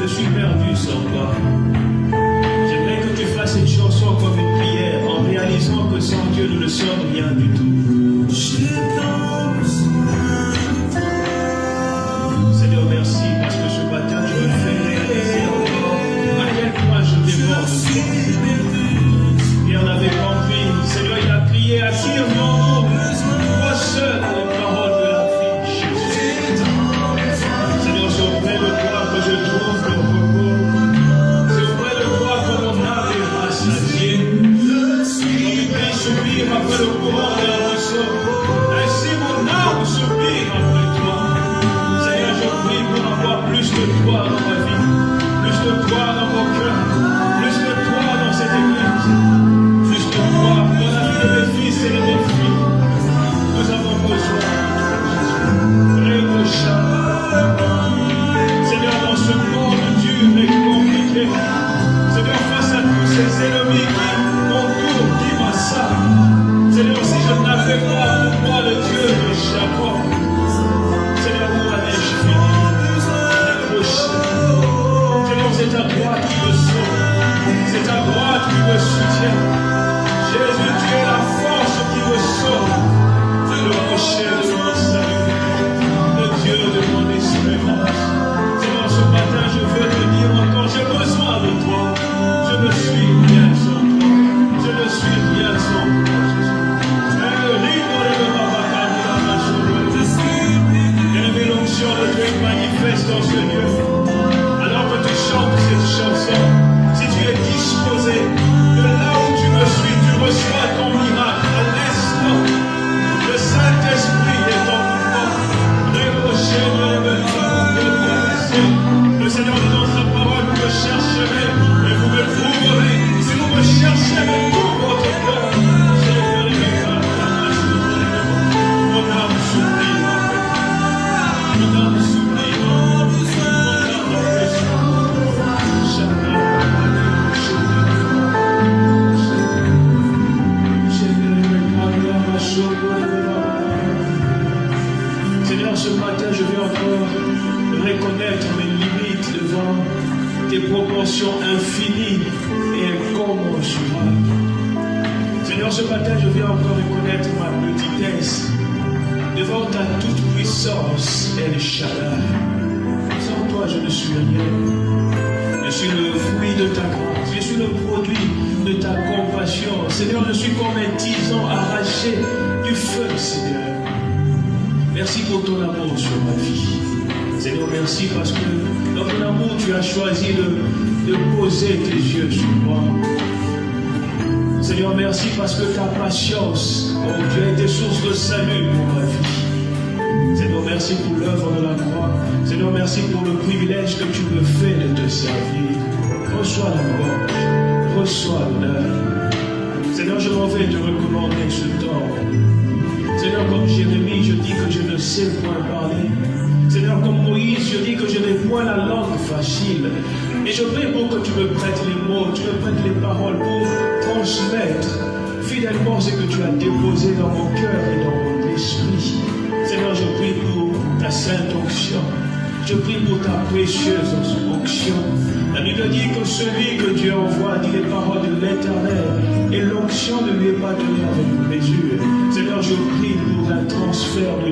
Je suis perdu sans toi. J'aimerais que tu fasses cette chanson comme une prière, en réalisant que sans Dieu, nous ne sommes rien du tout. Seigneur, merci parce que ce matin, tu me fais réaliser encore à quel point je déborde de toi. Et on avait compris, Seigneur, il a crié à qui revenons-nous? Toi seul a les paroles de la vie, Jésus. Seigneur, c'est auprès de toi que je trouve le repos. C'est auprès de toi que mon âme est rassasiée. Mon soupir après le courant de la ruisseau. Ainsi mon âme soupire après toi. Seigneur, je prie pour avoir plus de toi dans ma vie, plus de toi dans mon cœur, plus de toi dans cette église, plus de toi dans la vie de mes fils et de mes filles. Nous avons besoin de toi. Seigneur, dans ce monde dur et compliqué, Seigneur, face à tous ces ennemis qui m'entourent, qui m'assaillent, Seigneur, si je n'avais pas pour moi le Dieu de Jacob, Seigneur, où allais-je finir? Seigneur, c'est ta droite qui me sauve, c'est ta droite qui me soutient. Jésus, tu es la force qui me sauve, le rocher de mon salut, le Dieu de mon espérance. Seigneur, ce matin, je veux te dire encore, j'ai besoin de toi. Je ne suis rien sans toi. Je ne suis rien sans toi, Jésus. L'onction de Dieu manifeste dans ce lieu. Alors que tu chantes cette chanson, si tu es disposé, de là où tu me suis, tu reçois ton miracle à l'instant. Le Saint-Esprit est en mouvement. Le Seigneur dit dans sa parole, vous me chercherez et vous me trouverez. Si vous me cherchez avec tout votre cœur, mon âme s'oublie. Mon âme s'oublie. Seigneur, ce matin, je vais encore reconnaître mes limites devant tes proportions infinies et incommensurables. Seigneur, ce matin, je viens encore reconnaître ma petitesse devant ta toute-puissance, El Shaddai. Sans toi, je ne suis rien. Je suis le fruit de ta grâce. Je suis le produit de ta compassion. Seigneur, je suis comme un tison arraché du feu, Seigneur. Merci pour ton amour sur ma vie. Seigneur, merci parce que dans ton amour, tu as choisi de poser tes yeux sur moi. Seigneur, merci parce que ta patience, oh Dieu, a été source de salut pour ma vie. Seigneur, merci pour l'œuvre de la croix. Seigneur, merci pour le privilège que tu me fais de te servir. Reçois la louange, reçois l'honneur. Seigneur, je m'en vais te recommander ce temps. Seigneur, comme Jérémie, je dis que je ne sais point parler. Seigneur, comme Moïse, je dis que je n'ai point la langue facile. Et je prie pour que tu me prêtes les mots, tu me prêtes les paroles pour transmettre fidèlement ce que tu as déposé dans mon cœur et dans mon esprit. Seigneur, je prie pour ta sainte onction. Je prie pour ta précieuse onction. La Bible dit que celui que Dieu envoie dit les paroles de l'Éternel et l'onction ne lui est pas donnée avec mesure. Seigneur, je prie pour un transfert de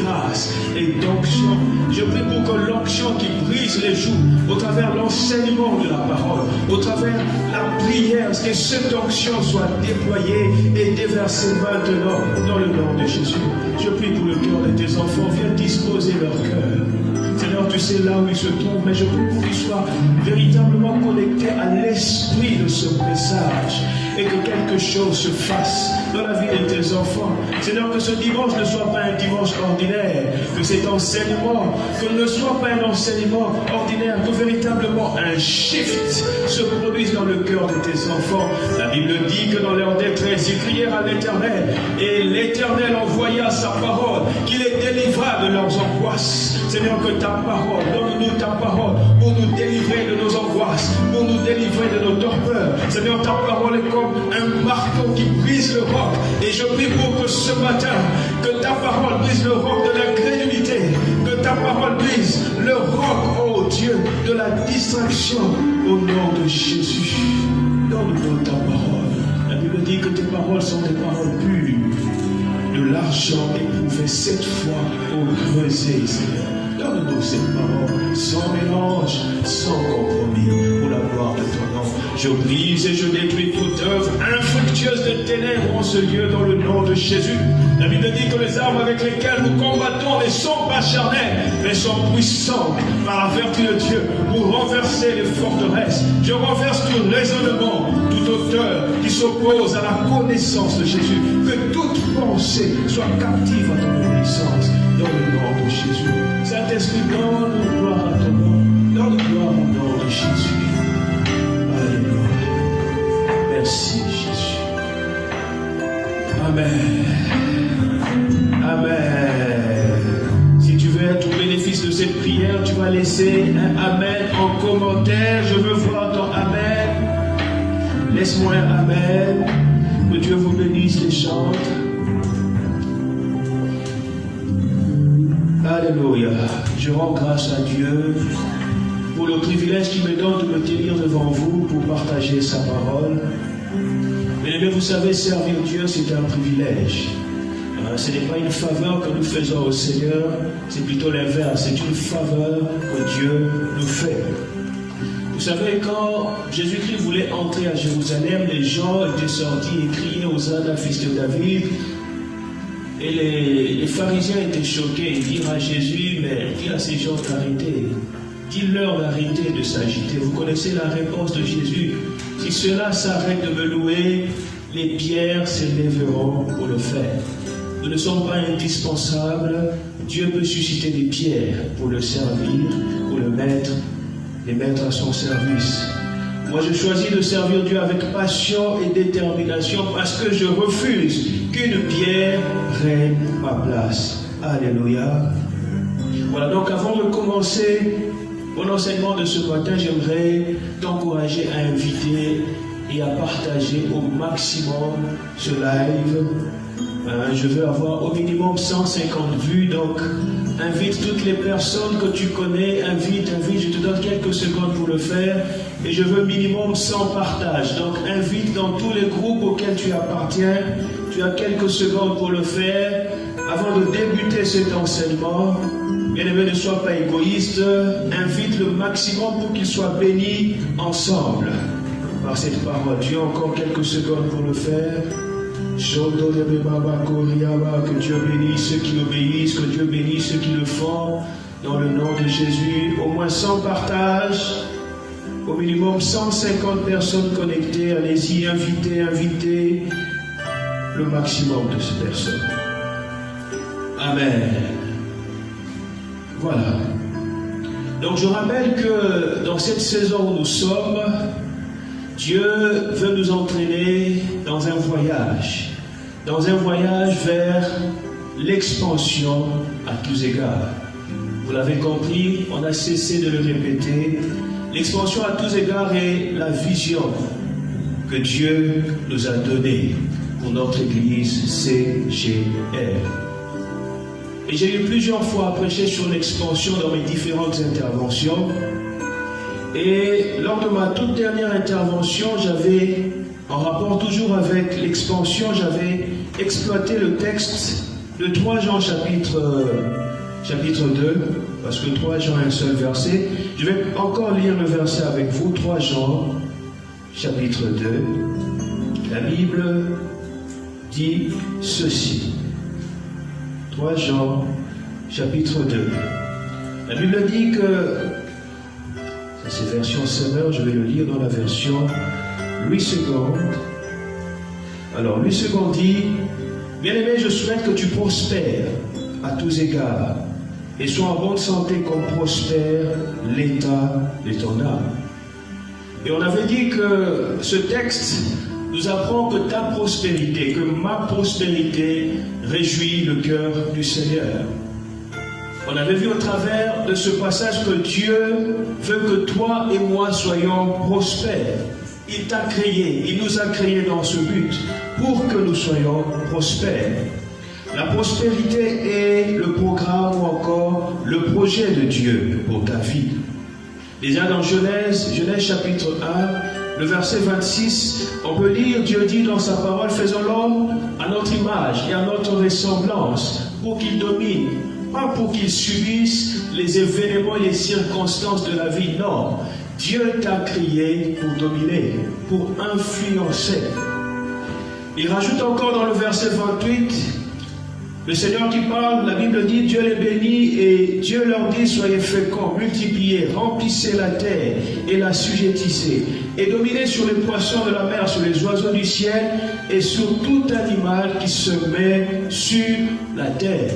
grâce et d'onction. Je prie pour que l'onction qui brise les joues au travers l'enseignement de la parole, au travers la prière, que cette onction soit déployée et déversée maintenant dans le nom de Jésus. Je prie pour le cœur de tes enfants. Viens disposer leur cœur. Seigneur, tu sais là où ils se trouvent, mais je prie pour qu'ils soient véritablement connectés à l'esprit de ce message et que quelque chose se fasse dans la vie de tes enfants. Seigneur, que ce dimanche ne soit pas un dimanche ordinaire, que cet enseignement, que ne soit pas un enseignement ordinaire, que véritablement un shift se produise dans le cœur de tes enfants. La Bible dit que dans leur détresse, ils crièrent à l'Éternel et l'Éternel envoya sa parole, qui les délivra de leurs angoisses. Seigneur, que ta parole, donne-nous ta parole pour nous délivrer de nos angoisses, pour nous délivrer de nos torpeurs. Seigneur, ta parole est comme un marteau qui brise le roc. Et je prie pour que ce matin, que ta parole brise le roc de l'incrédulité, que ta parole brise le roc, oh Dieu, de la distraction au nom de Jésus. Donne-nous ta parole. La Bible dit que tes paroles sont des paroles pures, de l'argent éprouvé 7 fois au creuset, Seigneur. Donne-nous cette parole, sans mélange, sans compromis, pour la gloire de ton nom. Je brise et je détruis toute œuvre infructueuse de ténèbres en ce lieu dans le nom de Jésus. La Bible dit que les armes avec lesquelles nous combattons ne sont pas charnelles, mais sont puissantes par la vertu de Dieu pour renverser les forteresses. Je renverse tout raisonnement, toute hauteur qui s'oppose à la connaissance de Jésus. Que toute pensée soit captive à ton obéissance dans le nom de Jésus. Saint-Esprit, donne gloire à ton nom. Donne gloire au nom de Jésus. Alléluia. Merci Jésus. Amen. Amen. Si tu veux être au bénéfice de cette prière, tu vas laisser un Amen en commentaire. Je veux voir ton Amen. Laisse-moi un Amen. Que Dieu vous bénisse les chantes. Alléluia. Je rends grâce à Dieu pour le privilège qu'il me donne de me tenir devant vous pour partager sa parole. Mais vous savez, servir Dieu, c'est un privilège. Ce n'est pas une faveur que nous faisons au Seigneur, c'est plutôt l'inverse. C'est une faveur que Dieu nous fait. Vous savez, quand Jésus-Christ voulait entrer à Jérusalem, les gens étaient sortis et criaient Hosanna, fils de David. Et les pharisiens étaient choqués. Ils dirent à Jésus, mais dis à ces gens d'arrêter. Dis-leur d'arrêter de s'agiter. Vous connaissez la réponse de Jésus. Si cela s'arrête de me louer, les pierres s'élèveront pour le faire. Nous ne sommes pas indispensables. Dieu peut susciter des pierres pour le servir, pour les mettre à son service. Moi, je choisis de servir Dieu avec passion et détermination parce que je refuse qu'une pierre prenne ma place. Alléluia. Voilà, donc avant de commencer mon enseignement de ce matin, j'aimerais t'encourager à inviter et à partager au maximum ce live. Je veux avoir au minimum 150 vues, donc invite toutes les personnes que tu connais, invite, je te donne quelques secondes pour le faire, et je veux minimum 100 partages, donc invite dans tous les groupes auxquels tu appartiens, tu as quelques secondes pour le faire, avant de débuter cet enseignement. Bien-aimé, ne sois pas égoïste, invite le maximum pour qu'ils soient bénis ensemble par cette parole. Tu as encore quelques secondes pour le faire. Que Dieu bénisse ceux qui obéissent, que Dieu bénisse ceux qui le font, dans le nom de Jésus. Au moins 100 partages, au minimum 150 personnes connectées. Allez-y, invitez le maximum de ces personnes. Amen. Voilà. Donc je rappelle que dans cette saison où nous sommes, Dieu veut nous entraîner dans un voyage vers l'expansion à tous égards. Vous l'avez compris, on a cessé de le répéter. L'expansion à tous égards est la vision que Dieu nous a donnée pour notre Église CGR. Et j'ai eu plusieurs fois à prêcher sur l'expansion dans mes différentes interventions. Et lors de ma toute dernière intervention, j'avais, en rapport toujours avec l'expansion, j'avais exploité le texte de 3 Jean chapitre 2, parce que 3 Jean est un seul verset. Je vais encore lire le verset avec vous, 3 Jean chapitre 2. La Bible dit ceci. 3 Jean chapitre 2. La Bible dit que, c'est version Semeur, je vais le lire dans la version Louis II. Alors, Louis II dit, bien-aimé, je souhaite que tu prospères à tous égards et sois en bonne santé comme prospère l'état de ton âme. Et on avait dit que ce texte nous apprend que ta prospérité, que ma prospérité réjouit le cœur du Seigneur. On avait vu au travers de ce passage que Dieu veut que toi et moi soyons prospères. Il t'a créé, il nous a créés dans ce but, pour que nous soyons prospères. La prospérité est le programme ou encore le projet de Dieu pour ta vie. Déjà dans Genèse chapitre 1, le verset 26, on peut lire, Dieu dit dans sa parole, faisons l'homme à notre image et à notre ressemblance, pour qu'il domine, pas pour qu'il subisse les événements et les circonstances de la vie, non. Dieu t'a créé pour dominer, pour influencer. Il rajoute encore dans le verset 28, le Seigneur qui parle, la Bible dit, Dieu les bénit et Dieu leur dit, soyez féconds, multipliez, remplissez la terre et la sujettissez, et dominez sur les poissons de la mer, sur les oiseaux du ciel et sur tout animal qui se met sur la terre.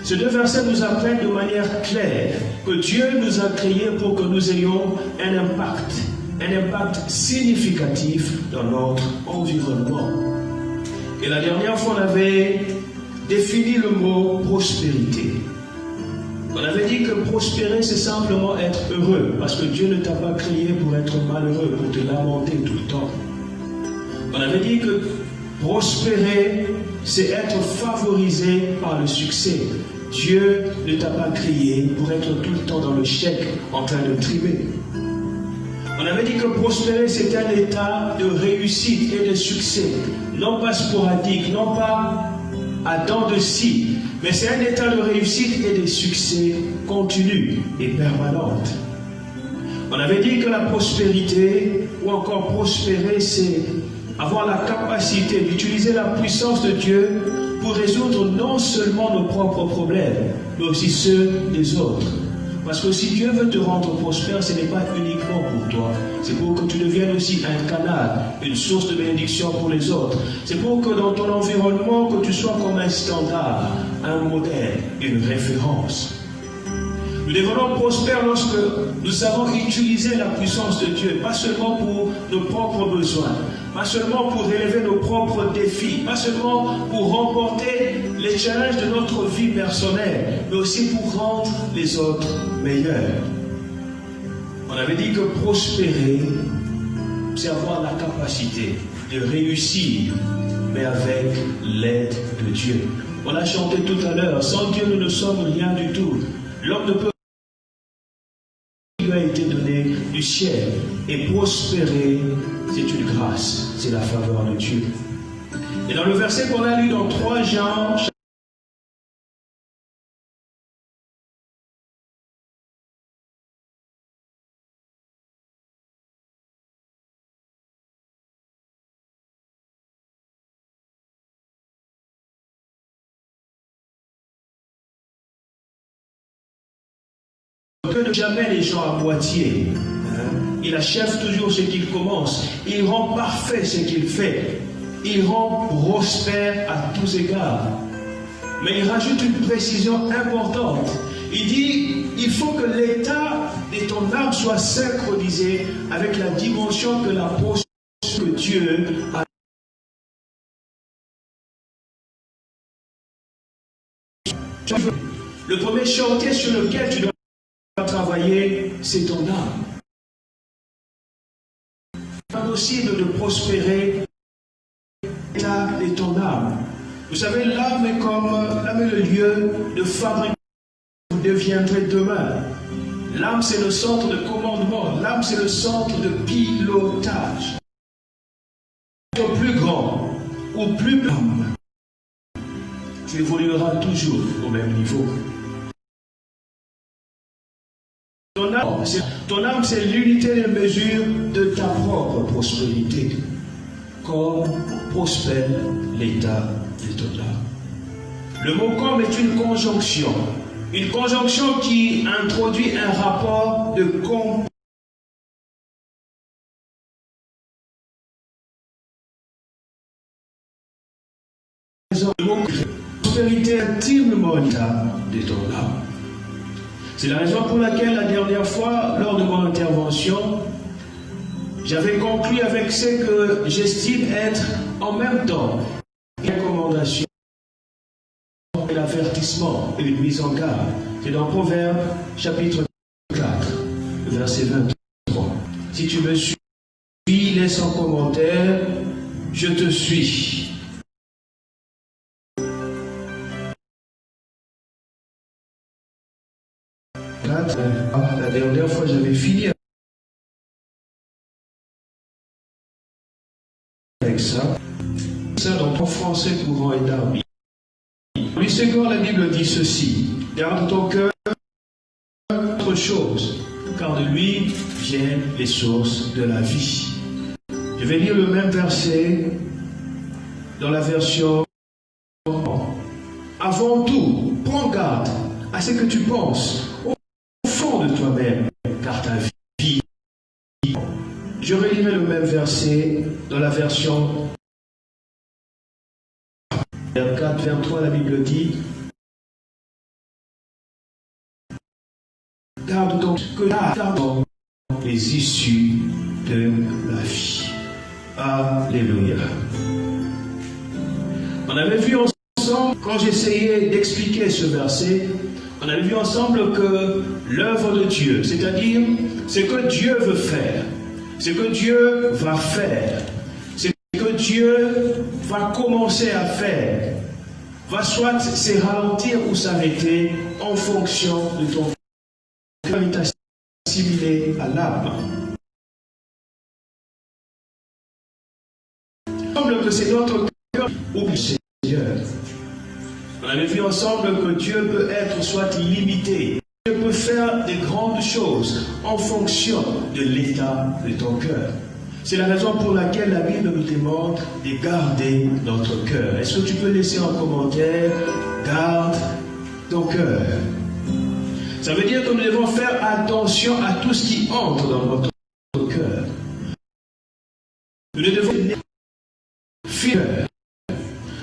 Ces deux versets nous apprennent de manière claire que Dieu nous a créés pour que nous ayons un impact significatif dans notre environnement. Et la dernière fois, on avait défini le mot prospérité. On avait dit que prospérer, c'est simplement être heureux, parce que Dieu ne t'a pas créé pour être malheureux, pour te lamenter tout le temps. On avait dit que prospérer, c'est être favorisé par le succès. Dieu ne t'a pas créé pour être tout le temps dans le chèque, en train de trimer. On avait dit que prospérer, c'est un état de réussite et de succès, non pas sporadique, non pas à dents de scie, mais c'est un état de réussite et de succès continu et permanente. On avait dit que la prospérité, ou encore prospérer, c'est avoir la capacité d'utiliser la puissance de Dieu pour résoudre non seulement nos propres problèmes, mais aussi ceux des autres. Parce que si Dieu veut te rendre prospère, ce n'est pas uniquement pour toi. C'est pour que tu deviennes aussi un canal, une source de bénédiction pour les autres. C'est pour que dans ton environnement, que tu sois comme un standard, un modèle, une référence. Nous devenons prospères lorsque nous savons utiliser la puissance de Dieu, pas seulement pour nos propres besoins, pas seulement pour relever nos propres défis, pas seulement pour remporter les challenges de notre vie personnelle, mais aussi pour rendre les autres meilleurs. On avait dit que prospérer, c'est avoir la capacité de réussir, mais avec l'aide de Dieu. On l'a chanté tout à l'heure, sans Dieu nous ne sommes rien du tout. L'homme ne peut lui a été donné du ciel, et prospérer, c'est une grâce, c'est la faveur de Dieu. Et dans le verset qu'on a lu dans 3 Jean, que ne jamais les gens à moitié. Il achève toujours ce qu'il commence. Il rend parfait ce qu'il fait. Il rend prospère à tous égards. Mais il rajoute une précision importante. Il dit, il faut que l'état de ton âme soit synchronisé avec la dimension que la prospérité que Dieu a. Le premier chantier sur lequel tu dois travailler, c'est ton âme. C'est impossible de prospérer l'état de ton âme. Vous savez, l'âme est le lieu de fabrication que vous deviendrez demain. L'âme, c'est le centre de commandement. L'âme, c'est le centre de pilotage. Au plus grand ou plus grand, tu évolueras toujours au même niveau. Ton âme, c'est l'unité de mesure de ta propre prospérité. Comme prospère l'état de ton âme. Le mot comme est une conjonction. Une conjonction qui introduit un rapport de comparaison. Le mot prospérité intimement l'état de ton âme. C'est la raison pour laquelle la dernière fois, lors de mon intervention, j'avais conclu avec ce que j'estime être en même temps une recommandation et l'avertissement et une mise en garde. C'est dans Proverbes chapitre 4, verset 23. Si tu me suis, laisse en commentaire, je te suis. La dernière fois, j'avais fini. ça. Ça dans ton français courant et d'arbi. Lui second, la Bible dit ceci. Garde ton cœur autre chose, car de lui viennent les sources de la vie. Je vais lire le même verset dans la version. Avant tout, prends garde à ce que tu penses au fond de toi-même, car ta vie. Je relirai le même verset dans la version 4, 23, la Bible dit garde donc que garde les issues de la vie. Alléluia. On avait vu ensemble, quand j'essayais d'expliquer ce verset, on avait vu ensemble que l'œuvre de Dieu, c'est-à-dire ce que Dieu veut faire, ce que Dieu va faire, ce que Dieu va commencer à faire, va soit se ralentir ou s'arrêter en fonction de ton cœur est assimilé à l'âme. Il semble que c'est notre cœur oublie Seigneur. On avait vu ensemble que Dieu peut être soit limité. Dieu peut faire des grandes choses en fonction de l'état de ton cœur. C'est la raison pour laquelle la Bible nous demande de garder notre cœur. Est-ce que tu peux laisser en commentaire, garde ton cœur. Ça veut dire que nous devons faire attention à tout ce qui entre dans notre cœur. Nous devons être fidèles.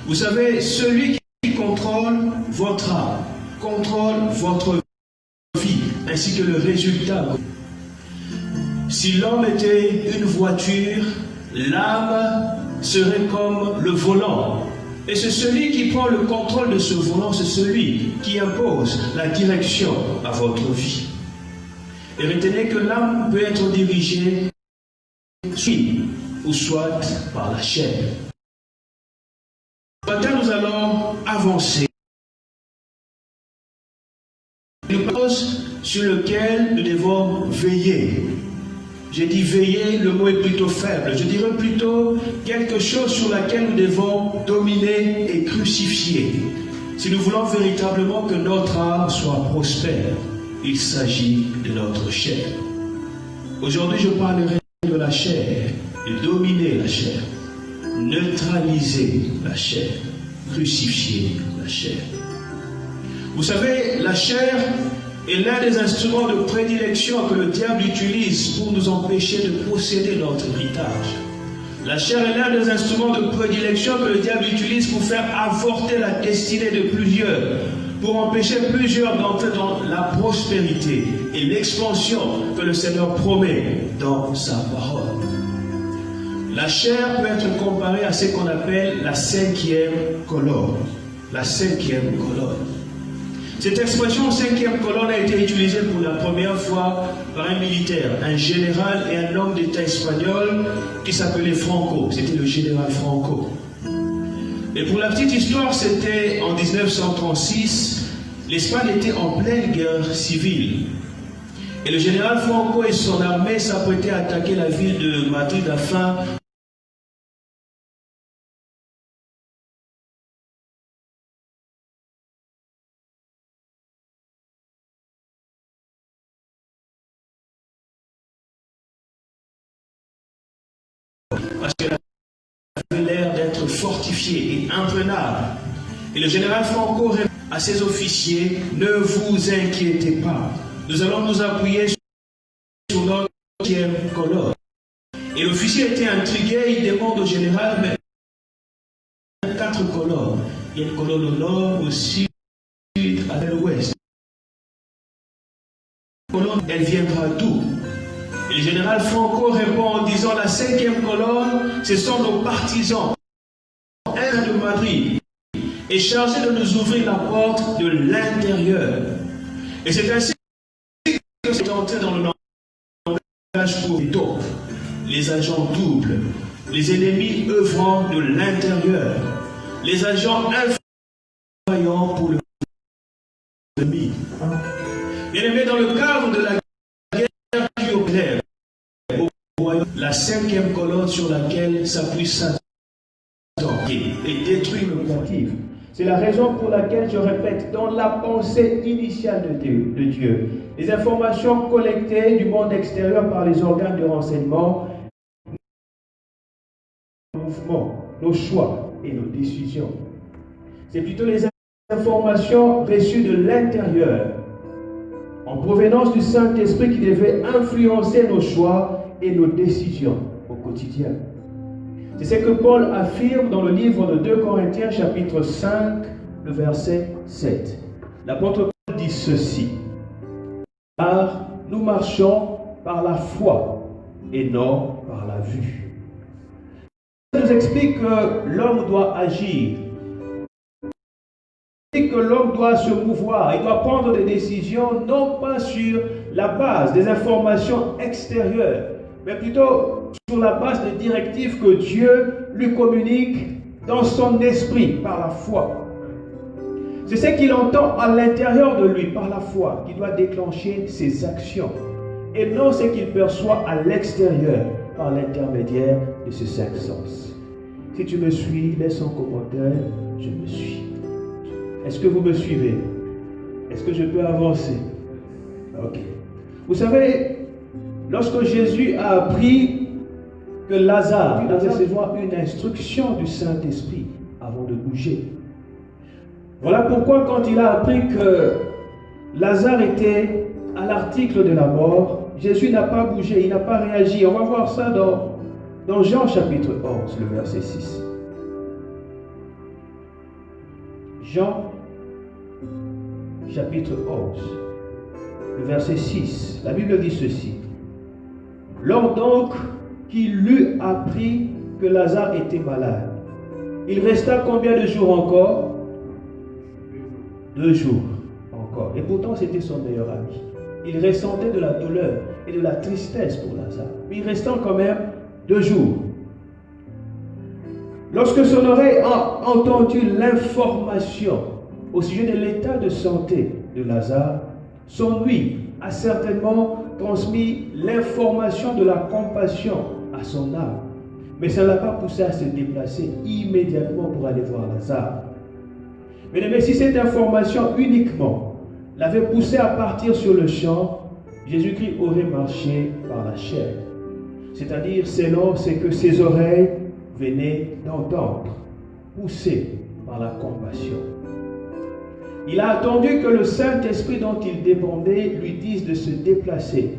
Vous savez, celui qui contrôle votre âme, contrôle votre vie, ainsi que le résultat. Si l'homme était une voiture, l'âme serait comme le volant. Et c'est celui qui prend le contrôle de ce volant, c'est celui qui impose la direction à votre vie. Et retenez que l'âme peut être dirigée ou soit par la chair. Maintenant, nous allons avancer. Une chose sur laquelle nous devons veiller. J'ai dit veiller, le mot est plutôt faible. Je dirais plutôt quelque chose sur laquelle nous devons dominer et crucifier. Si nous voulons véritablement que notre âme soit prospère, il s'agit de notre chair. Aujourd'hui, je parlerai de la chair, de dominer la chair, neutraliser la chair, crucifier la chair. Vous savez, la chair est l'un des instruments de prédilection que le diable utilise pour nous empêcher de posséder notre héritage. La chair est l'un des instruments de prédilection que le diable utilise pour faire avorter la destinée de plusieurs, pour empêcher plusieurs d'entrer dans la prospérité et l'expansion que le Seigneur promet dans sa parole. La chair peut être comparée à ce qu'on appelle la cinquième colonne. La cinquième colonne. Cette expression cinquième colonne a été utilisée pour la première fois par un militaire, un général et un homme d'État espagnol qui s'appelait Franco. C'était le général Franco. Et pour la petite histoire, c'était en 1936, l'Espagne était en pleine guerre civile. Et le général Franco et son armée s'apprêtaient à attaquer la ville de Madrid afin parce qu'elle avait l'air d'être fortifiée et imprenable. Et le général Franco répond à ses officiers, ne vous inquiétez pas, nous allons nous appuyer sur notre cinquième colonne. Et l'officier était intrigué, il demande au général, mais il y a 4 colonnes. Il y a une colonne au nord, au sud, à l'ouest. La colonne, elle viendra d'où? Et le général Franco répond en disant, la cinquième colonne, ce sont nos partisans. Un de Madrid est chargé de nous ouvrir la porte de l'intérieur. Et c'est ainsi que c'est entré dans le langage pour les taupes, les agents doubles, les ennemis œuvrant de l'intérieur, les agents influents pour le ennemi. Bien aimé, dans le cadre de la guerre qui opère, la cinquième colonne sur laquelle s'appuie Satan il détruit le négative. C'est la raison pour laquelle je répète, dans la pensée initiale de Dieu, les informations collectées du monde extérieur par les organes de renseignement, nos mouvements, nos choix et nos décisions. C'est plutôt les informations reçues de l'intérieur, en provenance du Saint-Esprit, qui devaient influencer nos choix et nos décisions au quotidien. C'est ce que Paul affirme dans le livre de 2 Corinthiens, chapitre 5, le verset 7. L'apôtre Paul dit ceci: car nous marchons par la foi et non par la vue. Ça nous explique que l'homme doit agir, que l'homme doit se mouvoir, il doit prendre des décisions non pas sur la base des informations extérieures, mais plutôt sur la base des directives que Dieu lui communique dans son esprit par la foi. C'est ce qu'il entend à l'intérieur de lui par la foi qui doit déclencher ses actions, et non ce qu'il perçoit à l'extérieur par l'intermédiaire de ses 5 sens. Si tu me suis, laisse un commentaire, je me suis. Est-ce que vous me suivez? Est-ce que je peux avancer? Ok. Vous savez, lorsque Jésus a appris que Lazare devait recevoir une instruction du Saint-Esprit avant de bouger. Voilà pourquoi quand il a appris que Lazare était à l'article de la mort, Jésus n'a pas bougé, il n'a pas réagi. On va voir ça dans Jean chapitre 11, le verset 6. Jean chapitre 11, le verset 6. La Bible dit ceci: lors donc qu'il eut appris que Lazare était malade, il resta combien de jours encore? 2 jours encore. Et pourtant c'était son meilleur ami. Il ressentait de la douleur et de la tristesse pour Lazare, mais il restait quand même 2 jours. Lorsque son oreille a entendu l'information au sujet de l'état de santé de Lazare, son ouïe a certainement transmis l'information de la compassion à son âme. Mais ça ne l'a pas poussé à se déplacer immédiatement pour aller voir Lazare. Mais si cette information uniquement l'avait poussé à partir sur le champ, Jésus-Christ aurait marché par la chair. C'est-à-dire selon ce que ses oreilles venaient d'entendre, poussé par la compassion. Il a attendu que le Saint-Esprit dont il dépendait lui dise de se déplacer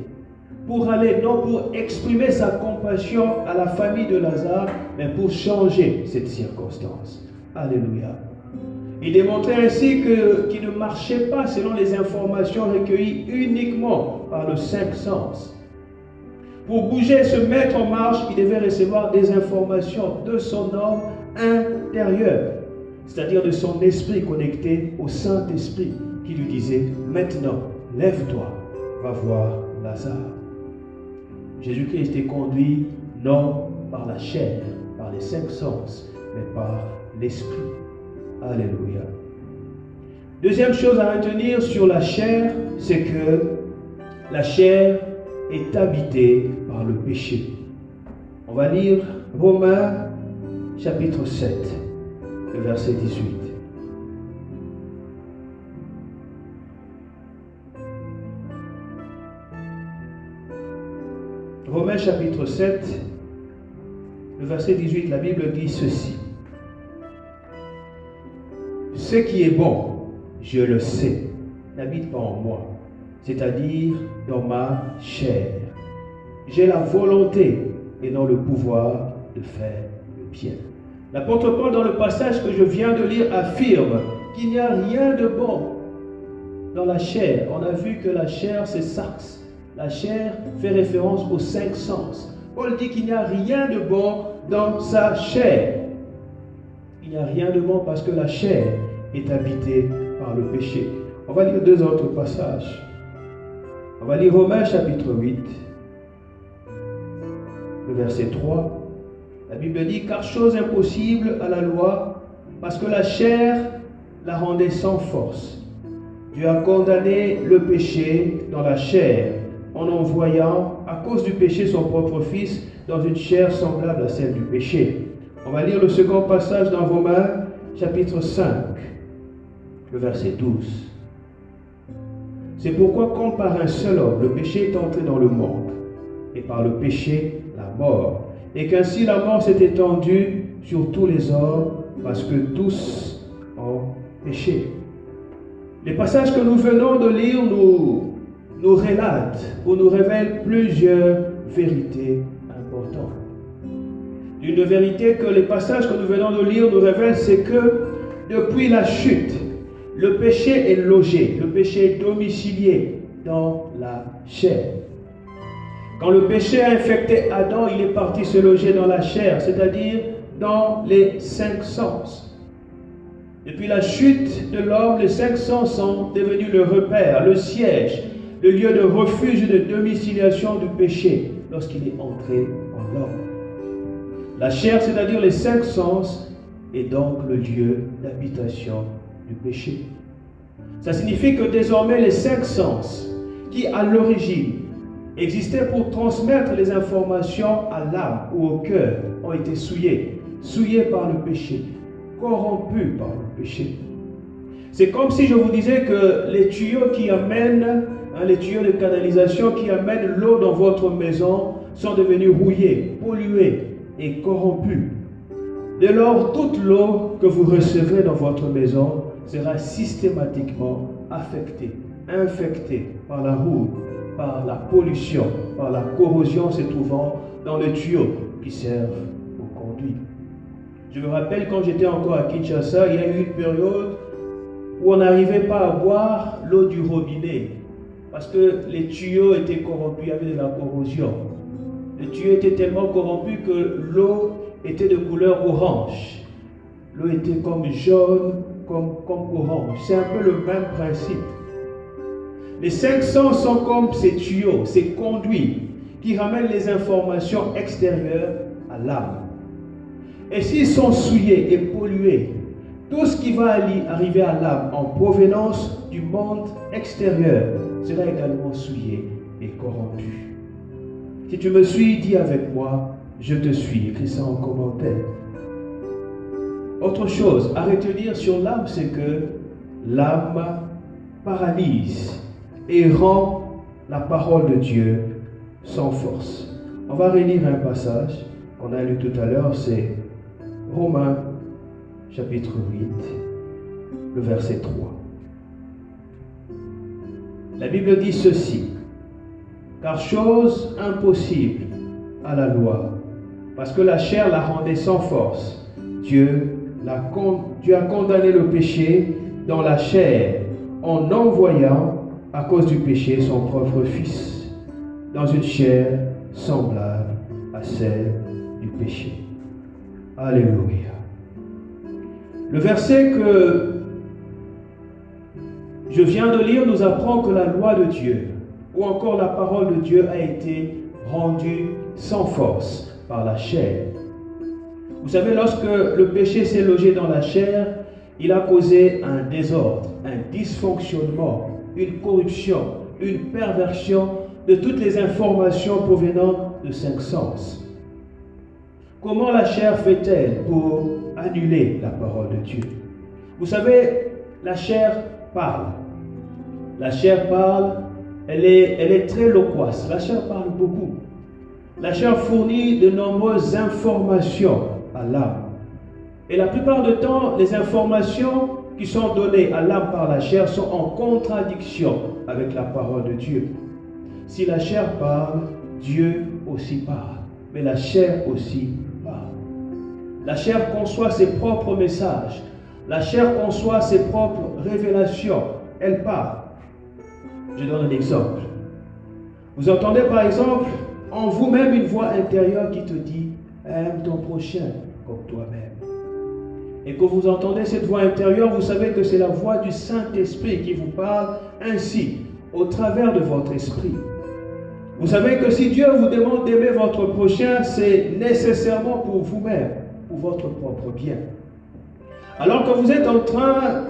pour aller, non pour exprimer sa compassion à la famille de Lazare, mais pour changer cette circonstance. Alléluia. Il démontrait ainsi qu'il ne marchait pas selon les informations recueillies uniquement par le 5 sens. Pour bouger, se mettre en marche, il devait recevoir des informations de son homme intérieur, c'est-à-dire de son esprit connecté au Saint-Esprit qui lui disait: maintenant, lève-toi, va voir Lazare. Jésus-Christ était conduit non par la chair, par les 5 sens, mais par l'esprit. Alléluia. Deuxième chose à retenir sur la chair, c'est que la chair est habitée par le péché. On va lire Romains chapitre 7, le verset 18. Romains chapitre 7, le verset 18, la Bible dit ceci: ce qui est bon, je le sais, n'habite pas en moi, c'est-à-dire dans ma chair. J'ai la volonté et non le pouvoir de faire le bien. L'apôtre Paul, dans le passage que je viens de lire, affirme qu'il n'y a rien de bon dans la chair. On a vu que la chair, c'est sarx. La chair fait référence aux 5 sens. Paul dit qu'il n'y a rien de bon dans sa chair. Il n'y a rien de bon parce que la chair est habitée par le péché. On va lire 2 autres passages. On va lire Romains chapitre 8, le verset 3. La Bible dit: car chose impossible à la loi, parce que la chair la rendait sans force. Dieu a condamné le péché dans la chair, en envoyant, à cause du péché, son propre Fils dans une chair semblable à celle du péché, On va lire le second passage dans Romains, chapitre 5, le verset 12. C'est pourquoi, comme par un seul homme, le péché est entré dans le monde, et par le péché, la mort, et qu'ainsi la mort s'est étendue sur tous les hommes, parce que tous ont péché. Les passages que nous venons de lire nous relatent ou nous révèlent plusieurs vérités importantes. Une vérité que les passages que nous venons de lire nous révèlent, c'est que depuis la chute, le péché est logé, le péché est domicilié dans la chair. Quand le péché a infecté Adam, il est parti se loger dans la chair, c'est-à-dire dans les 5 sens. Depuis la chute de l'homme, les 5 sens sont devenus le repère, le siège, le lieu de refuge et de domiciliation du péché lorsqu'il est entré en l'homme. La chair, c'est-à-dire les 5 sens, est donc le lieu d'habitation du péché. Ça signifie que désormais les 5 sens, qui à l'origine existaient pour transmettre les informations à l'âme ou au cœur, ont été souillés par le péché, corrompus par le péché. C'est comme si je vous disais que les tuyaux qui amènent, les tuyaux de canalisation qui amènent l'eau dans votre maison sont devenus rouillés, pollués et corrompus. Dès lors, toute l'eau que vous recevrez dans votre maison sera systématiquement affectée, infectée par la rouille, par la pollution, par la corrosion se trouvant dans les tuyaux qui servent au conduit. Je me rappelle quand j'étais encore à Kinshasa, il y a eu une période où on n'arrivait pas à boire l'eau du robinet parce que les tuyaux étaient corrompus, il y avait de la corrosion. Les tuyaux étaient tellement corrompus que l'eau était de couleur orange. L'eau était comme jaune, comme orange. C'est un peu le même principe. Les 5 sens sont comme ces tuyaux, ces conduits qui ramènent les informations extérieures à l'âme. Et s'ils sont souillés et pollués, tout ce qui va arriver à l'âme en provenance du monde extérieur sera également souillé et corrompu. Si tu me suis, dis avec moi, je te suis. Écris ça en commentaire. Autre chose à retenir sur l'âme, c'est que l'âme paralyse et rend la parole de Dieu sans force. On va relire un passage qu'on a lu tout à l'heure, c'est Romains chapitre 8, le verset 3. La Bible dit ceci: car chose impossible à la loi, parce que la chair la rendait sans force, Dieu a condamné le péché dans la chair en envoyant à cause du péché son propre Fils dans une chair semblable à celle du péché. Alléluia. Le verset que je viens de lire nous apprend que la loi de Dieu, ou encore la parole de Dieu, a été rendue sans force par la chair. Vous savez, lorsque le péché s'est logé dans la chair, il a causé un désordre, un dysfonctionnement, une corruption, une perversion de toutes les informations provenant de 5 sens. Comment la chair fait-elle pour annuler la parole de Dieu? Vous savez, la chair parle. La chair parle, elle est très loquace. La chair parle beaucoup. La chair fournit de nombreuses informations à l'âme. Et la plupart du temps, les informations qui sont données à l'âme par la chair sont en contradiction avec la parole de Dieu. Si la chair parle, Dieu aussi parle. Mais la chair aussi parle. La chair conçoit ses propres messages. La chair conçoit ses propres révélations. Elle parle. Je donne un exemple. Vous entendez par exemple en vous-même une voix intérieure qui te dit « Aime ton prochain comme toi-même ». Et quand vous entendez cette voix intérieure, vous savez que c'est la voix du Saint-Esprit qui vous parle ainsi, au travers de votre esprit. Vous savez que si Dieu vous demande d'aimer votre prochain, c'est nécessairement pour vous-même, pour votre propre bien. Alors que vous êtes en train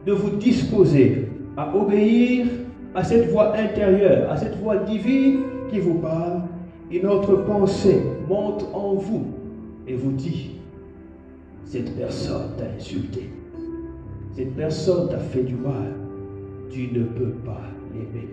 de vous disposer à obéir à cette voix intérieure, à cette voix divine qui vous parle, une autre pensée monte en vous. et vous dit, cette personne t'a insulté, cette personne t'a fait du mal, tu ne peux pas l'aimer.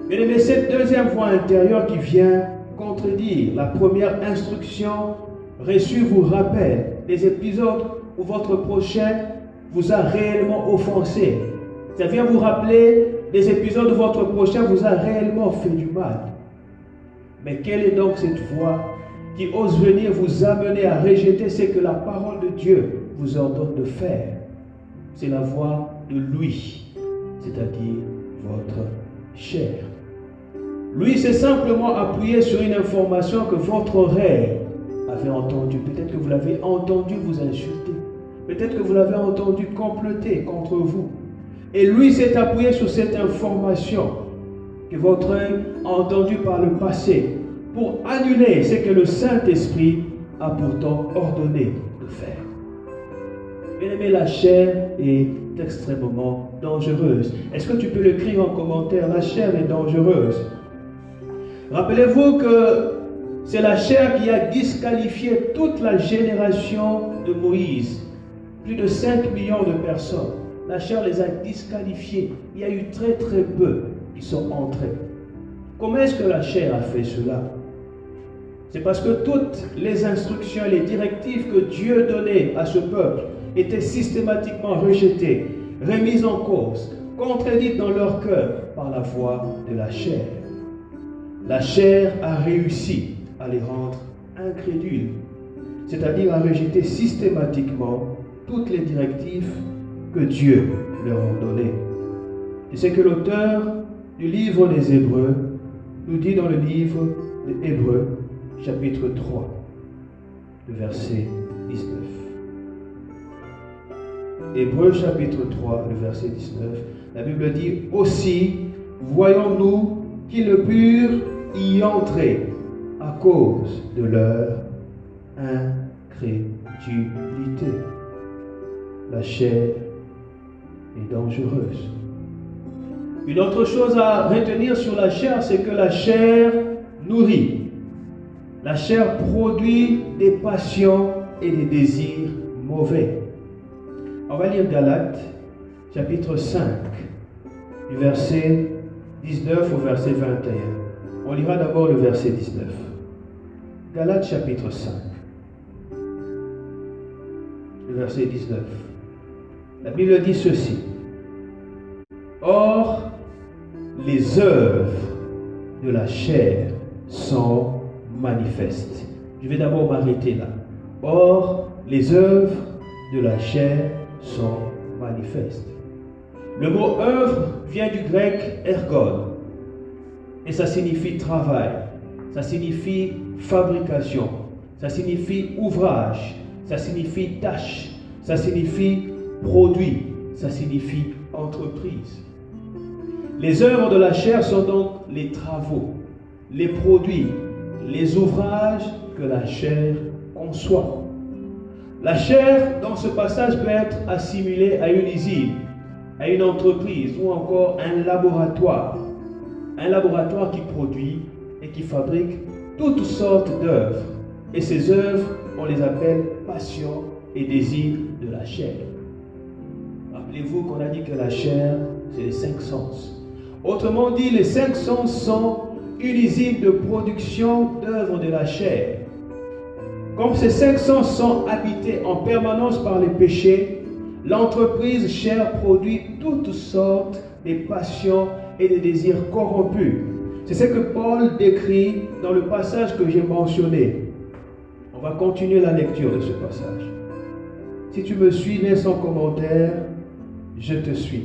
Bien-aimés, cette deuxième voix intérieure qui vient contredire la première instruction reçue vous rappelle des épisodes où votre prochain vous a réellement offensé. Ça vient vous rappeler des épisodes où votre prochain vous a réellement fait du mal. Mais quelle est donc cette voix qui ose venir vous amener à rejeter ce que la parole de Dieu vous ordonne de faire? C'est la voix de lui, c'est-à-dire votre chair. Lui s'est simplement appuyé sur une information que votre oreille avait entendue. Peut-être que vous l'avez entendu vous insulter. Peut-être que vous l'avez entendu comploter contre vous. Et lui s'est appuyé sur cette information que votre œil a entendue par le passé pour annuler ce que le Saint-Esprit a pourtant ordonné de faire. Bien-aimé, la chair est extrêmement dangereuse. Est-ce que tu peux l'écrire en commentaire? La chair est dangereuse. Rappelez-vous que c'est la chair qui a disqualifié toute la génération de Moïse. Plus de 5 millions de personnes. La chair les a disqualifiés. Il y a eu très peu qui sont entrés. Comment est-ce que la chair a fait cela? C'est parce que toutes les instructions et les directives que Dieu donnait à ce peuple étaient systématiquement rejetées, remises en cause, contredites dans leur cœur par la voix de la chair. La chair a réussi à les rendre incrédules, c'est-à-dire à rejeter systématiquement toutes les directives que Dieu leur a données. Et c'est que l'auteur du livre des Hébreux nous dit dans le livre des Hébreux, chapitre 3, le verset 19. Hébreux chapitre 3, le verset 19, la Bible dit « Aussi, voyons-nous qu'ils ne purent y entrer à cause de leur incrédulité. » La chair est dangereuse. Une autre chose à retenir sur la chair, c'est que la chair nourrit. La chair produit des passions et des désirs mauvais. On va lire Galates, chapitre 5, du verset 19 au verset 21. On lira d'abord le verset 19. Galates, chapitre 5, le verset 19. La Bible dit ceci. Or, les œuvres de la chair sont manifestes. Je vais d'abord m'arrêter là. Or, les œuvres de la chair sont manifestes. Le mot œuvre vient du grec ergon. Et ça signifie travail. Ça signifie fabrication. Ça signifie ouvrage. Ça signifie tâche. Ça signifie produit. Ça signifie entreprise. Les œuvres de la chair sont donc les travaux, les produits, les ouvrages que la chair conçoit. La chair, dans ce passage, peut être assimilée à une usine, à une entreprise ou encore un laboratoire. Un laboratoire qui produit et qui fabrique toutes sortes d'œuvres. Et ces œuvres, on les appelle passions et désirs de la chair. Rappelez-vous qu'on a dit que la chair, c'est les 5 sens. Autrement dit, les 5 sens sont une usine de production d'œuvres de la chair. Comme ces 5 sens sont habités en permanence par les péchés, l'entreprise chair produit toutes sortes de passions et de désirs corrompus. C'est ce que Paul décrit dans le passage que j'ai mentionné. On va continuer la lecture de ce passage. Si tu me suis, laisse en commentaire, je te suis.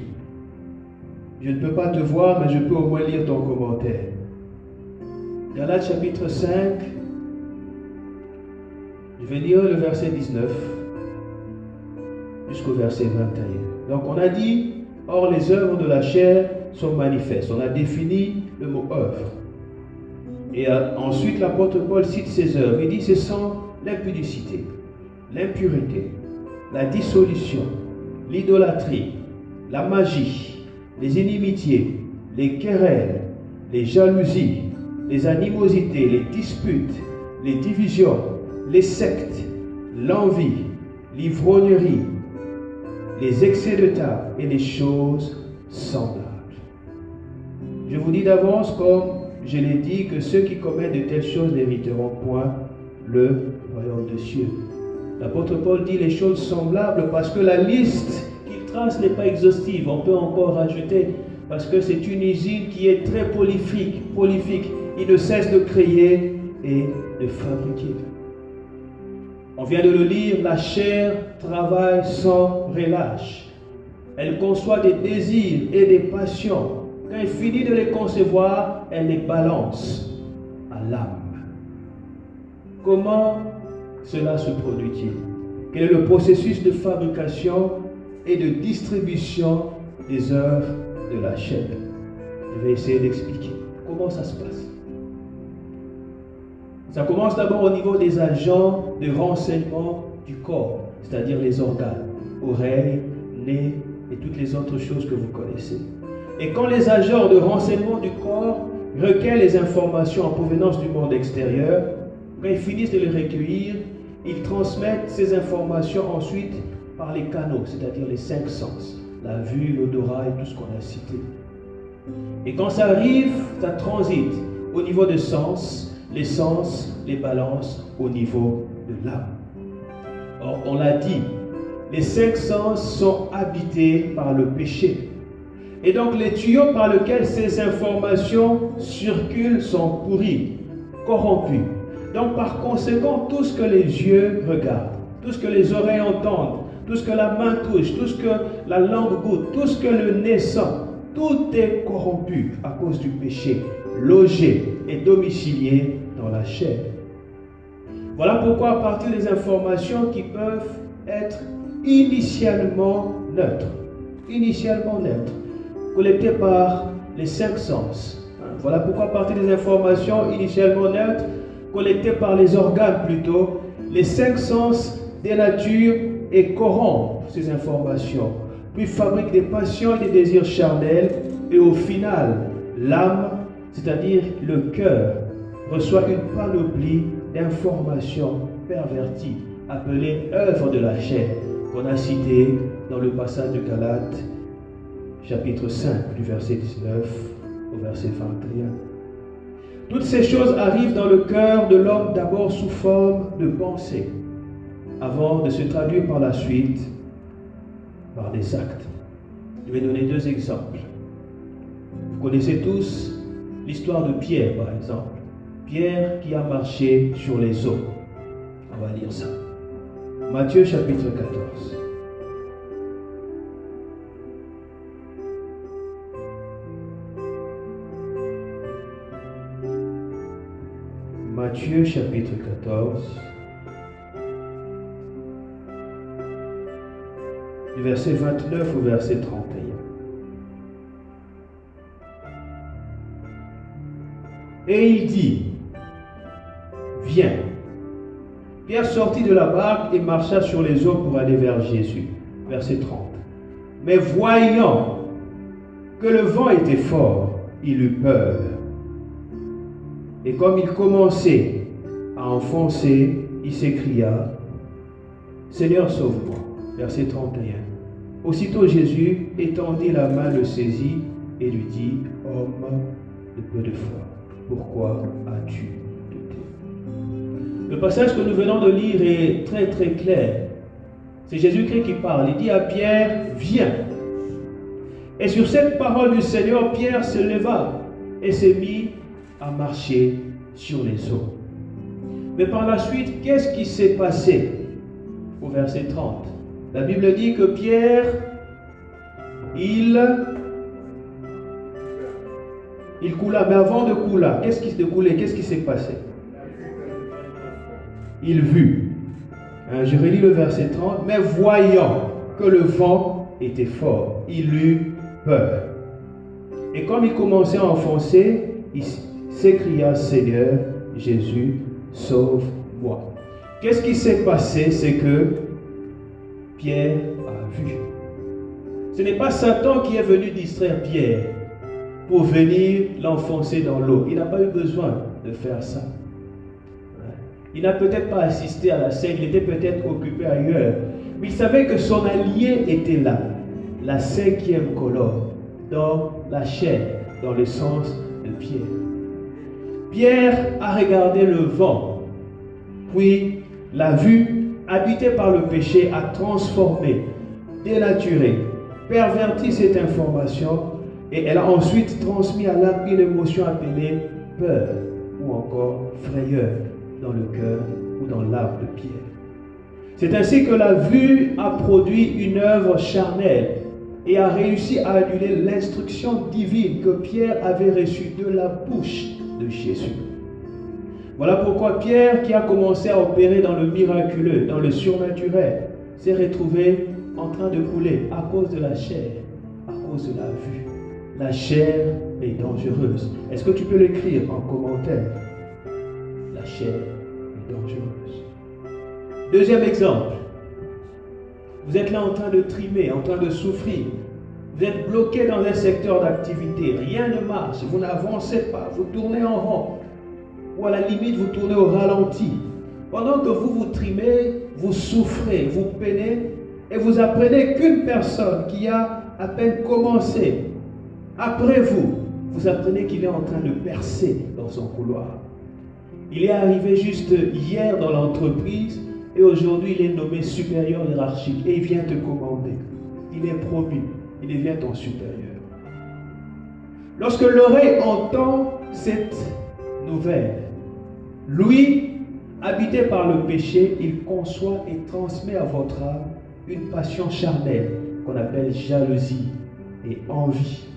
Je ne peux pas te voir, mais je peux au moins lire ton commentaire. Galates chapitre 5, je vais lire le verset 19 jusqu'au verset 21. Donc on a dit, or les œuvres de la chair sont manifestes. On a défini le mot œuvre. Et ensuite l'apôtre Paul cite ces œuvres. Il dit, ce sont l'impudicité, l'impureté, la dissolution, l'idolâtrie, la magie, les inimitiés, les querelles, les jalousies, les animosités, les disputes, les divisions, les sectes, l'envie, l'ivrognerie, les excès de table et les choses semblables. Je vous dis d'avance, comme je l'ai dit, que ceux qui commettent de telles choses n'hériteront point le royaume des cieux. L'apôtre Paul dit les choses semblables parce que la liste qu'il trace n'est pas exhaustive. On peut encore rajouter parce que c'est une usine qui est très prolifique. Il ne cesse de créer et de fabriquer. On vient de le lire, la chair travaille sans relâche. Elle conçoit des désirs et des passions. Quand elle finit de les concevoir, elle les balance à l'âme. Comment cela se produit-il? Quel est le processus de fabrication et de distribution des œuvres de la chair? Je vais essayer d'expliquer comment ça se passe. Ça commence d'abord au niveau des agents de renseignement du corps, c'est-à-dire les organes, oreilles, nez et toutes les autres choses que vous connaissez. Et quand les agents de renseignement du corps recueillent les informations en provenance du monde extérieur, quand ils finissent de les recueillir, ils transmettent ces informations ensuite par les canaux, c'est-à-dire les 5 sens, la vue, l'odorat et tout ce qu'on a cité. Et quand ça arrive, ça transite au niveau des sens, les sens, les balances au niveau de l'âme. Or, on l'a dit, les 5 sens sont habités par le péché. Et donc les tuyaux par lesquels ces informations circulent sont pourris, corrompus. Donc par conséquent, tout ce que les yeux regardent, tout ce que les oreilles entendent, tout ce que la main touche, tout ce que la langue goûte, tout ce que le nez sent, tout est corrompu à cause du péché, logé et domicilié dans la chair. Voilà pourquoi à partir des informations qui peuvent être initialement neutres, collectées par les 5 sens. Voilà pourquoi à partir des informations initialement neutres, collectées par les organes plutôt, les 5 sens dénaturent et corrompent ces informations, puis fabriquent des passions et des désirs charnels, et au final, l'âme, c'est-à-dire le cœur, reçoit une panoplie d'informations perverties, appelées œuvres de la chair, qu'on a citées dans le passage de Galates, chapitre 5, du verset 19 au verset 21. Toutes ces choses arrivent dans le cœur de l'homme d'abord sous forme de pensée, avant de se traduire par la suite par des actes. Je vais donner 2 exemples. Vous connaissez tous l'histoire de Pierre, par exemple. Pierre qui a marché sur les eaux. On va lire ça. Matthieu chapitre 14. Matthieu chapitre 14, du verset 29 au verset 31. Et il dit, viens. Pierre sortit de la barque et marcha sur les eaux pour aller vers Jésus. Verset 30. Mais voyant que le vent était fort, il eut peur. Et comme il commençait à enfoncer, il s'écria, Seigneur, sauve-moi. Verset 31. Aussitôt Jésus étendit la main, le saisit et lui dit, homme de peu de foi, pourquoi as-tu douté? Le passage que nous venons de lire est très très clair. C'est Jésus-Christ qui parle. Il dit à Pierre, viens. Et sur cette parole du Seigneur, Pierre se leva et s'est mis à marcher sur les eaux. Mais par la suite, qu'est-ce qui s'est passé? Au verset 30, la Bible dit que Pierre, il coula. Mais avant de couler, qu'est-ce qui s'est passé? Il vit. Je relis le verset 30. Mais voyant que le vent était fort, il eut peur. Et comme il commençait à enfoncer, il s'écria, Seigneur Jésus, sauve-moi. Qu'est-ce qui s'est passé? C'est que Pierre a vu. Ce n'est pas Satan qui est venu distraire Pierre pour venir l'enfoncer dans l'eau. Il n'a pas eu besoin de faire ça. Il n'a peut-être pas assisté à la scène, il était peut-être occupé ailleurs. Mais il savait que son allié était là, la cinquième colonne, dans la chair, dans le sens de Pierre. Pierre a regardé le vent, puis l'a vu, habité par le péché, a transformé, dénaturé, perverti cette information et elle a ensuite transmis à l'âme une émotion appelée peur ou encore frayeur dans le cœur ou dans l'âme de Pierre. C'est ainsi que la vue a produit une œuvre charnelle et a réussi à annuler l'instruction divine que Pierre avait reçue de la bouche de Jésus. Voilà pourquoi Pierre, qui a commencé à opérer dans le miraculeux, dans le surnaturel, s'est retrouvé en train de couler à cause de la chair, à cause de la vue. La chair est dangereuse. Est-ce que tu peux l'écrire en commentaire? La chair est dangereuse. Deuxième exemple. Vous êtes là en train de trimer, en train de souffrir. Vous êtes bloqué dans un secteur d'activité. Rien ne marche. Vous n'avancez pas. Vous tournez en rond. Ou à la limite, vous tournez au ralenti. Pendant que vous trimez, vous souffrez, vous peinez. Et vous apprenez qu'une personne qui a à peine commencé, après vous, vous apprenez qu'il est en train de percer dans son couloir. Il est arrivé juste hier dans l'entreprise et aujourd'hui il est nommé supérieur hiérarchique et il vient te commander. Il est promu, il devient ton supérieur. Lorsque l'oreille entend cette nouvelle, lui, habité par le péché, il conçoit et transmet à votre âme une passion charnelle qu'on appelle jalousie et envie.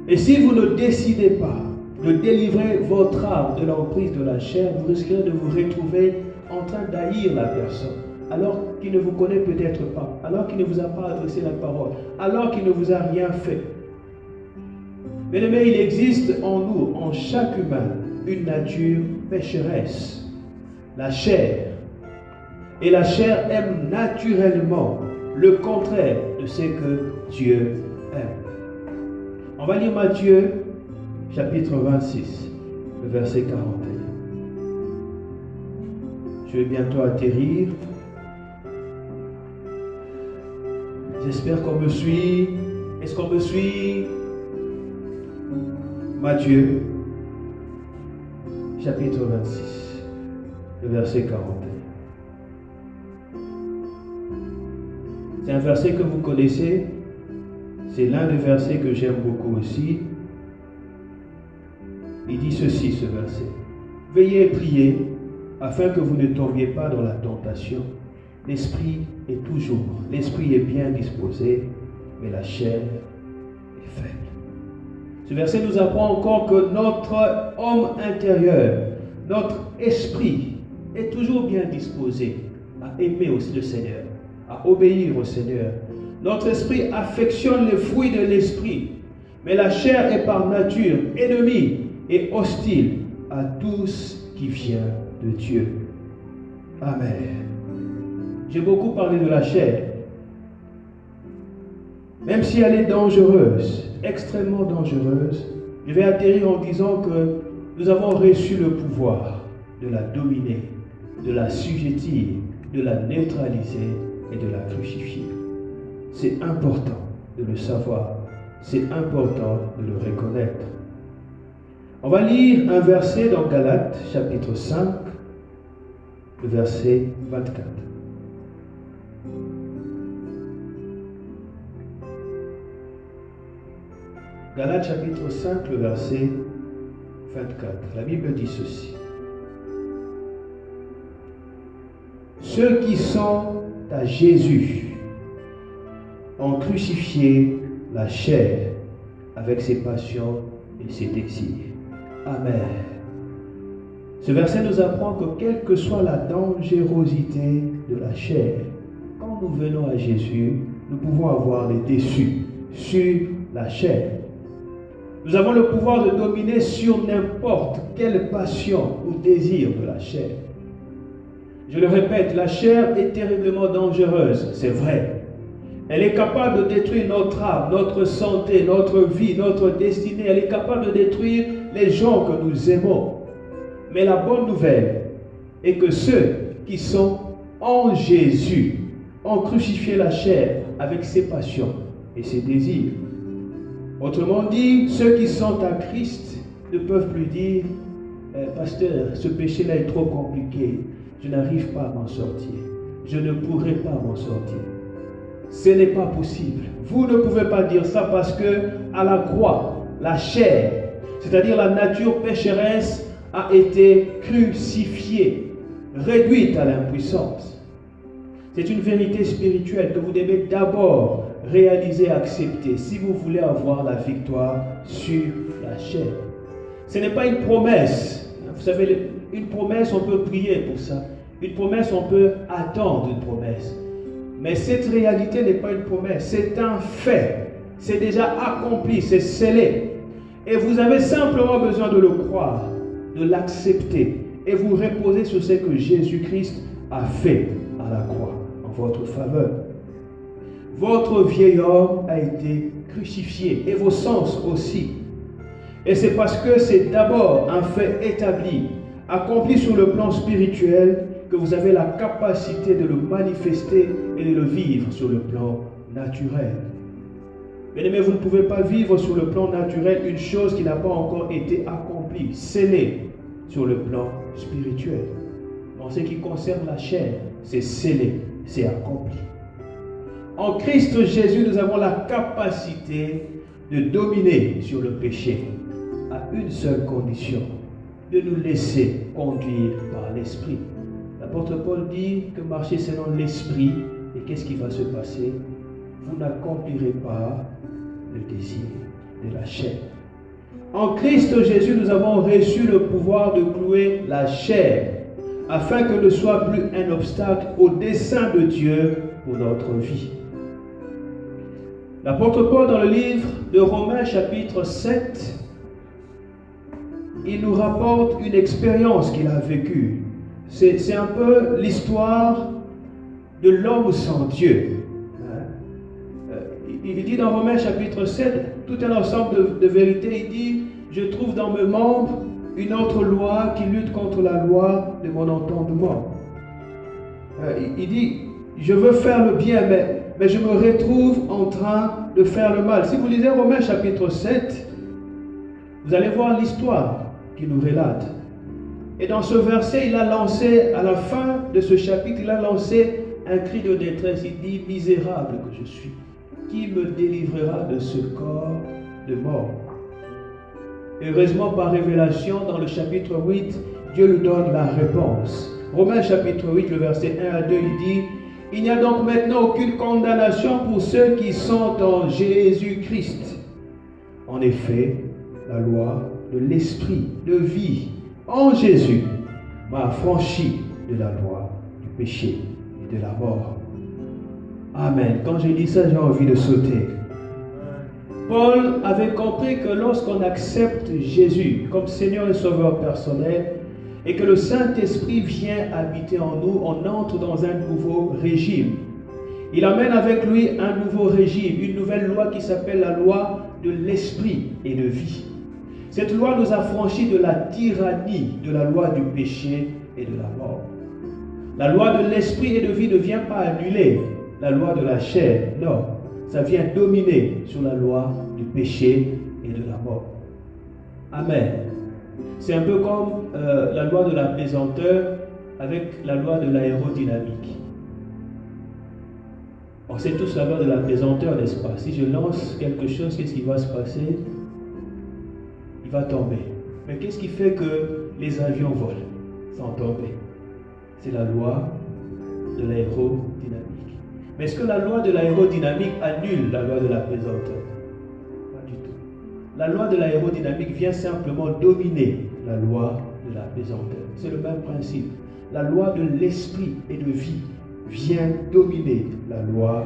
Et si vous ne décidez pas de délivrer votre âme de l'emprise de la chair, vous risquerez de vous retrouver en train d'haïr la personne, alors qu'il ne vous connaît peut-être pas, alors qu'il ne vous a pas adressé la parole, alors qu'il ne vous a rien fait. Bien-aimés, il existe en nous, en chaque humain, une nature pécheresse, la chair. Et la chair aime naturellement le contraire de ce que Dieu aime. On va lire Matthieu, chapitre 26, le verset 41. Je vais bientôt atterrir. J'espère qu'on me suit. Est-ce qu'on me suit? Matthieu, chapitre 26, le verset 41. C'est un verset que vous connaissez. C'est l'un des versets que j'aime beaucoup aussi. Il dit ceci, ce verset. Veillez et priez, afin que vous ne tombiez pas dans la tentation. L'esprit est bien disposé, mais la chair est faible. Ce verset nous apprend encore que notre homme intérieur, notre esprit, est toujours bien disposé à aimer aussi le Seigneur, à obéir au Seigneur. Notre esprit affectionne les fruits de l'esprit, mais la chair est par nature ennemie et hostile à tout ce qui vient de Dieu. Amen. J'ai beaucoup parlé de la chair, même si elle est dangereuse, extrêmement dangereuse. Je vais atterrir en disant que nous avons reçu le pouvoir de la dominer, de la sujettir, de la neutraliser et de la crucifier. C'est important de le savoir, c'est important de le reconnaître. On va lire un verset dans Galates, chapitre 5, le verset 24. Galates, chapitre 5, le verset 24. La Bible dit ceci. Ceux qui sont à Jésus ont crucifié la chair avec ses passions et ses désirs. Amen. Ce verset nous apprend que quelle que soit la dangerosité de la chair, quand nous venons à Jésus, nous pouvons avoir les dessus sur la chair. Nous avons le pouvoir de dominer sur n'importe quelle passion ou désir de la chair. Je le répète, la chair est terriblement dangereuse, c'est vrai. Elle est capable de détruire notre âme, notre santé, notre vie, notre destinée. Elle est capable de détruire les gens que nous aimons. Mais la bonne nouvelle, et que ceux qui sont en Jésus ont crucifié la chair avec ses passions et ses désirs. Autrement dit, ceux qui sont à Christ ne peuvent plus dire pasteur, ce péché-là est trop compliqué, je n'arrive pas à m'en sortir, je ne pourrai pas m'en sortir. Ce n'est pas possible. Vous ne pouvez pas dire ça parce que à la croix, la chair, c'est-à-dire la nature pécheresse, a été crucifiée, réduite à l'impuissance. C'est une vérité spirituelle que vous devez d'abord réaliser et accepter si vous voulez avoir la victoire sur la chair. Ce n'est pas une promesse. Vous savez, une promesse, on peut prier pour ça. Une promesse, on peut attendre une promesse. Mais cette réalité n'est pas une promesse, c'est un fait. C'est déjà accompli, c'est scellé. Et vous avez simplement besoin de le croire, de l'accepter et vous reposer sur ce que Jésus-Christ a fait à la croix en votre faveur. Votre vieil homme a été crucifié et vos sens aussi. Et c'est parce que c'est d'abord un fait établi, accompli sur le plan spirituel, que vous avez la capacité de le manifester et de le vivre sur le plan naturel. Bien-aimés, vous ne pouvez pas vivre sur le plan naturel une chose qui n'a pas encore été accomplie, scellée sur le plan spirituel. En ce qui concerne la chair, c'est scellé, c'est accompli. En Christ Jésus, nous avons la capacité de dominer sur le péché à une seule condition, de nous laisser conduire par l'Esprit. L'apôtre Paul dit que marchez selon l'Esprit, et qu'est-ce qui va se passer? Vous n'accomplirez pas le désir de la chair. En Christ Jésus, nous avons reçu le pouvoir de clouer la chair, afin que ne soit plus un obstacle au dessein de Dieu pour notre vie. L'apôtre Paul, dans le livre de Romains chapitre 7, il nous rapporte une expérience qu'il a vécue. C'est un peu l'histoire de l'homme sans Dieu. Il dit dans Romains chapitre 7, tout un ensemble de vérités. Il dit, je trouve dans mes membres une autre loi qui lutte contre la loi de mon entendement. Il dit, je veux faire le bien, mais je me retrouve en train de faire le mal. Si vous lisez Romains chapitre 7, vous allez voir l'histoire qu'il nous relate. Et dans ce verset, il a lancé, à la fin de ce chapitre, il a lancé un cri de détresse. Il dit, misérable que je suis, qui me délivrera de ce corps de mort? Heureusement, par révélation, dans le chapitre 8, Dieu nous donne la réponse. Romains chapitre 8, le verset 1 à 2, il dit, il n'y a donc maintenant aucune condamnation pour ceux qui sont en Jésus-Christ. En effet, la loi de l'esprit de vie en Jésus m'a affranchi de la loi du péché et de la mort. Amen. Quand je dis ça, j'ai envie de sauter. Paul avait compris que lorsqu'on accepte Jésus comme Seigneur et Sauveur personnel et que le Saint-Esprit vient habiter en nous, on entre dans un nouveau régime. Il amène avec lui un nouveau régime, une nouvelle loi qui s'appelle la loi de l'esprit et de vie. Cette loi nous a franchis de la tyrannie de la loi du péché et de la mort. La loi de l'esprit et de vie ne vient pas annuler la loi de la chair, non. Ça vient dominer sur la loi du péché et de la mort. Amen. C'est un peu comme la loi de la pesanteur avec la loi de l'aérodynamique. On sait tous la loi de la pesanteur, n'est-ce pas? Si je lance quelque chose, qu'est-ce qui va se passer? Il va tomber. Mais qu'est-ce qui fait que les avions volent sans tomber? C'est la loi de l'aérodynamique. Mais est-ce que la loi de l'aérodynamique annule la loi de la pesanteur? Pas du tout. La loi de l'aérodynamique vient simplement dominer la loi de la pesanteur. C'est le même principe. La loi de l'esprit et de vie vient dominer la loi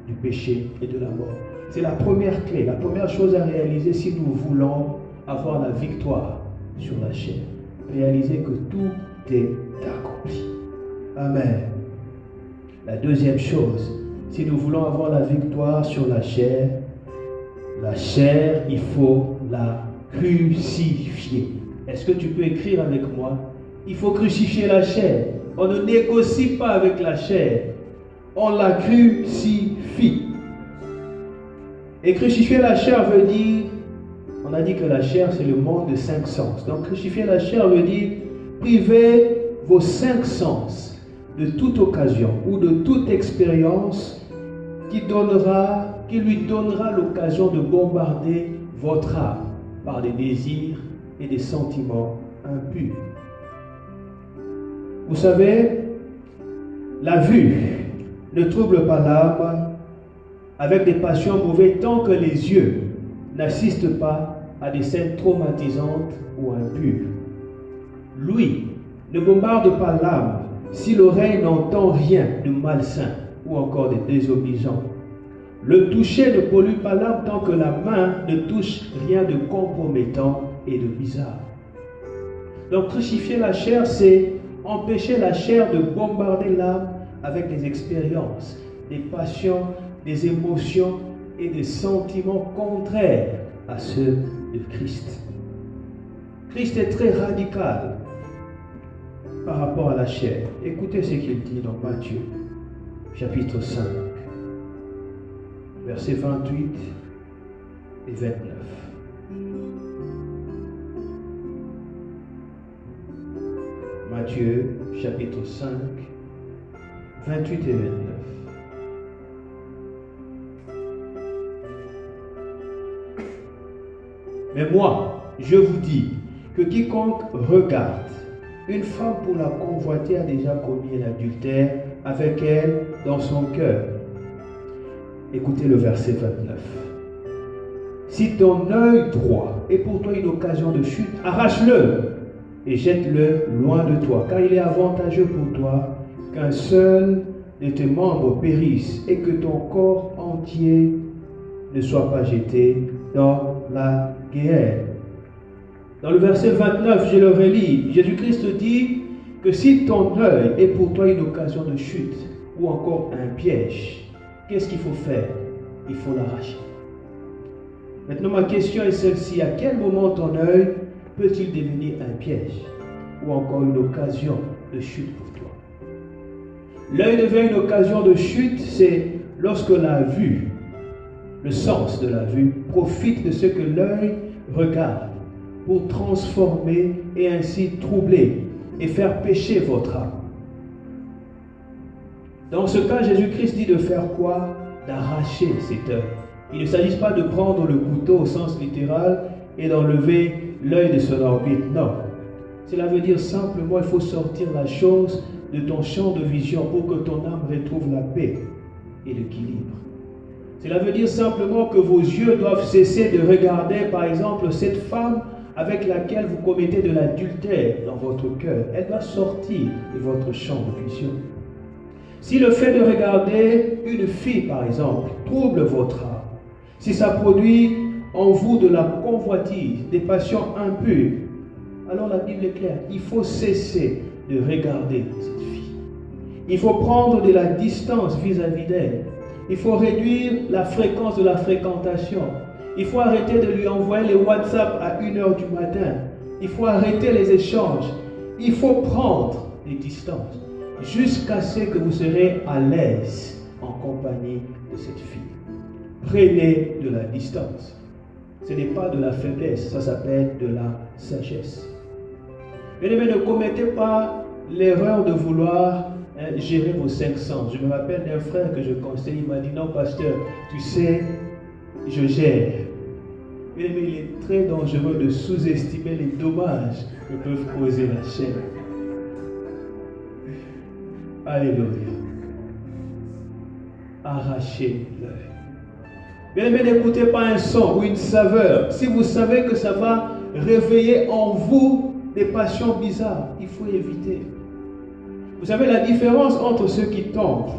du péché et de la mort. C'est la première clé, la première chose à réaliser si nous voulons avoir la victoire sur la chair. Réaliser que tout est accompli. Amen. La deuxième chose, si nous voulons avoir la victoire sur la chair, il faut la crucifier. Est-ce que tu peux écrire avec moi? Il faut crucifier la chair. On ne négocie pas avec la chair. On la crucifie. Et crucifier la chair veut dire, on a dit que la chair c'est le monde de 5 sens. Donc crucifier la chair veut dire priver vos 5 sens de toute occasion ou de toute expérience qui lui donnera l'occasion de bombarder votre âme par des désirs et des sentiments impurs. Vous savez, la vue ne trouble pas l'âme avec des passions mauvaises tant que les yeux n'assistent pas à des scènes traumatisantes ou impures. L'ouïe ne bombarde pas l'âme si l'oreille n'entend rien de malsain ou encore de désobligeant. Le toucher ne pollue pas l'âme tant que la main ne touche rien de compromettant et de bizarre. Donc crucifier la chair, c'est empêcher la chair de bombarder l'âme avec des expériences, des passions, des émotions et des sentiments contraires à ceux de Christ. Christ est très radical par rapport à la chair. Écoutez ce qu'il dit dans Matthieu, chapitre 5, versets 28 et 29. Matthieu, chapitre 5, 28 et 29. Mais moi, je vous dis que quiconque regarde une femme pour la convoiter a déjà commis l'adultère avec elle dans son cœur. Écoutez le verset 29. Si ton œil droit est pour toi une occasion de chute, arrache-le et jette-le loin de toi, car il est avantageux pour toi qu'un seul de tes membres périsse et que ton corps entier ne soit pas jeté dans la guerre. Dans le verset 29, je le relis, Jésus-Christ dit que si ton œil est pour toi une occasion de chute ou encore un piège, qu'est-ce qu'il faut faire? Il faut l'arracher. Maintenant, ma question est celle-ci. À quel moment ton œil peut-il devenir un piège ou encore une occasion de chute pour toi? L'œil devient une occasion de chute, c'est lorsque la vue, le sens de la vue, profite de ce que l'œil regarde pour transformer et ainsi troubler et faire pécher votre âme. Dans ce cas, Jésus-Christ dit de faire quoi? D'arracher cet œil. Il ne s'agit pas de prendre le couteau au sens littéral et d'enlever l'œil de son orbite. Non. Cela veut dire simplement il faut sortir la chose de ton champ de vision pour que ton âme retrouve la paix et l'équilibre. Cela veut dire simplement que vos yeux doivent cesser de regarder par exemple cette femme avec laquelle vous commettez de l'adultère dans votre cœur. Elle doit sortir de votre champ de vision. Si le fait de regarder une fille par exemple trouble votre âme, si ça produit en vous de la convoitise, des passions impures, alors la Bible est claire, il faut cesser de regarder cette fille. Il faut prendre de la distance vis-à-vis d'elle. Il faut réduire la fréquence de la fréquentation. Il faut arrêter de lui envoyer les WhatsApp à 1h du matin. Il faut arrêter les échanges. Il faut prendre des distances jusqu'à ce que vous serez à l'aise en compagnie de cette fille. Prenez de la distance. Ce n'est pas de la faiblesse, ça s'appelle de la sagesse. Bien-aimés, ne commettez pas l'erreur de vouloir gérer vos 5 sens. Je me rappelle d'un frère que je conseille, il m'a dit, non pasteur, tu sais, je gère. Bien-aimés, il est très dangereux de sous-estimer les dommages que peuvent causer la chair. Alléluia. Arrachez l'œil. Bien-aimés, n'écoutez pas un son ou une saveur. Si vous savez que ça va réveiller en vous des passions bizarres, il faut éviter. Vous savez, la différence entre ceux qui tombent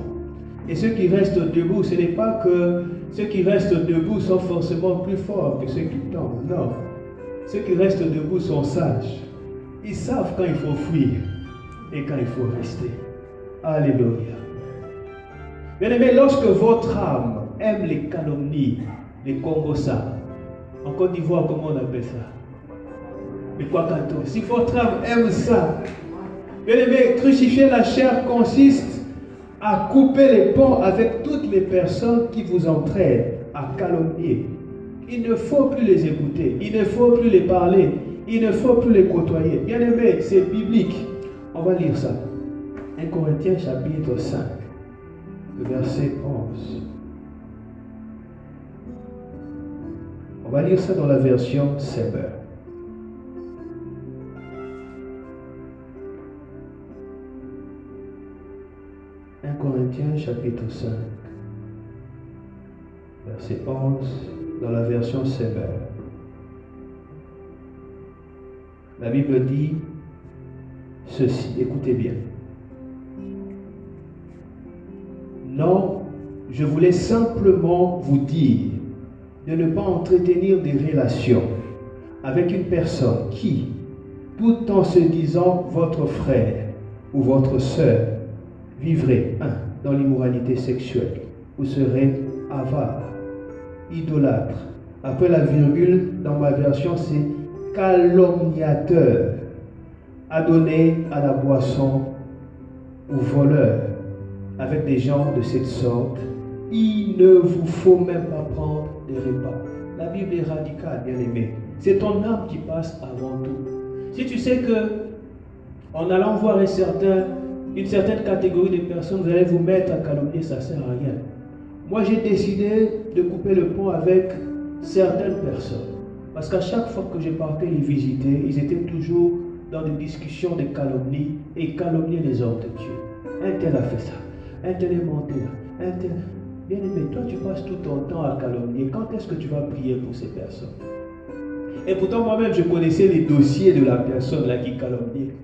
et ceux qui restent debout, ce n'est pas que ceux qui restent debout sont forcément plus forts que ceux qui tombent. Non. Ceux qui restent debout sont sages. Ils savent quand il faut fuir et quand il faut rester. Alléluia. Bien-aimés, lorsque votre âme aime les calomnies, les congossas, en Côte d'Ivoire, comment on appelle ça? Les kwakato. Si votre âme aime ça, Bien aimé, crucifier la chair consiste à couper les ponts avec toutes les personnes qui vous entraînent à calomnier. Il ne faut plus les écouter, il ne faut plus les parler, il ne faut plus les côtoyer. Bien aimé, c'est biblique. On va lire ça. 1 Corinthiens chapitre 5, le verset 11. On va lire ça dans la version Seber. Corinthiens chapitre 5, verset 11, dans la version Seber. La Bible dit ceci, écoutez bien. Non, je voulais simplement vous dire de ne pas entretenir des relations avec une personne qui, tout en se disant votre frère ou votre sœur, vivrait, 1. Dans l'immoralité sexuelle, vous serez avare, idolâtre. Après la virgule, dans ma version, c'est calomniateur, adonné à la boisson ou voleur. Avec des gens de cette sorte, il ne vous faut même pas prendre des repas. La Bible est radicale, bien aimé. C'est ton âme qui passe avant tout. Si tu sais que, en allant voir une certaine catégorie de personnes, vous allez vous mettre à calomnier, ça ne sert à rien. Moi, j'ai décidé de couper le pont avec certaines personnes. Parce qu'à chaque fois que je partais les visiter, ils étaient toujours dans des discussions de calomnie et calomnier les hommes de Dieu. Un tel a fait ça, un tel est monté là, un tel... Bien aimé, toi tu passes tout ton temps à calomnier. Quand est-ce que tu vas prier pour ces personnes? Et pourtant moi-même je connaissais les dossiers de la personne là qui calomniait.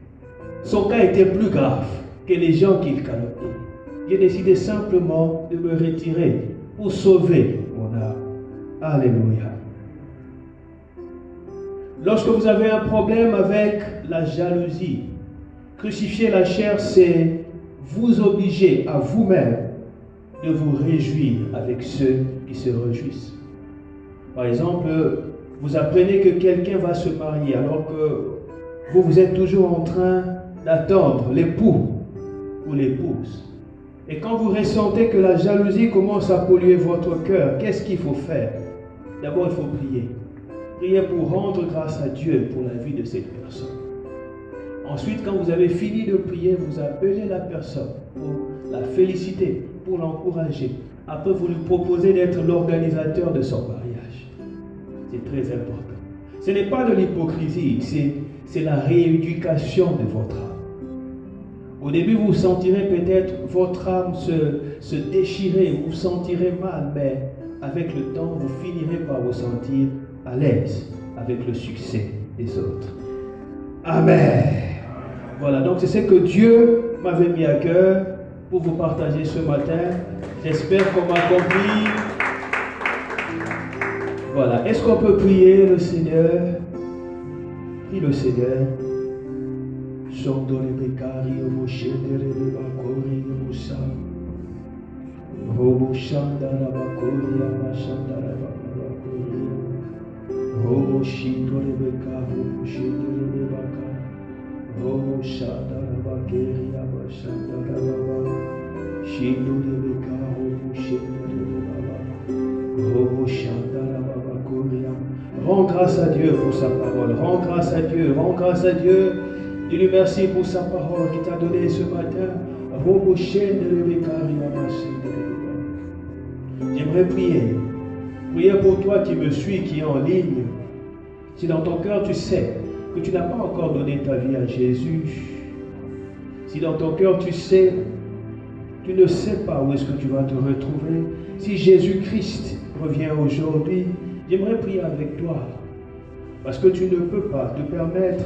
Son cas était plus grave que les gens qu'il calomniait. J'ai décidé simplement de me retirer pour sauver mon âme. Alléluia. Lorsque vous avez un problème avec la jalousie, crucifier la chair, c'est vous obliger à vous-même de vous réjouir avec ceux qui se réjouissent. Par exemple, vous apprenez que quelqu'un va se marier alors que vous êtes toujours en train d'attendre l'époux ou l'épouse. Et quand vous ressentez que la jalousie commence à polluer votre cœur, qu'est-ce qu'il faut faire? D'abord, il faut prier. Priez pour rendre grâce à Dieu pour la vie de cette personne. Ensuite, quand vous avez fini de prier, vous appelez la personne pour la féliciter, pour l'encourager. Après, vous lui proposez d'être l'organisateur de son mariage. C'est très important. Ce n'est pas de l'hypocrisie, c'est la rééducation de votre âme. Au début, vous sentirez peut-être votre âme se déchirer, vous vous sentirez mal, mais avec le temps, vous finirez par vous sentir à l'aise avec le succès des autres. Amen. Voilà, donc c'est ce que Dieu m'avait mis à cœur pour vous partager ce matin. J'espère qu'on m'a compris. Voilà, est-ce qu'on peut prier le Seigneur? Prie le Seigneur. Sondore bekari oboshendere bakori obusa. Oboshandara bakori abashandara bakori. Oboshindore bekari oboshendere bakari. Oboshandara bakeri abashandara bakari. Shindore bekari oboshendere bakari. Oboshandara bakori. Rends grâce à Dieu pour sa parole. Rends grâce à Dieu. Rends grâce à Dieu. Dis-lui merci pour sa parole qu'il t'a donnée ce matin. J'aimerais prier. Prier pour toi qui me suis, qui est en ligne. Si dans ton cœur tu sais que tu n'as pas encore donné ta vie à Jésus, si dans ton cœur tu sais, tu ne sais pas où est-ce que tu vas te retrouver, si Jésus-Christ revient aujourd'hui, j'aimerais prier avec toi. Parce que tu ne peux pas te permettre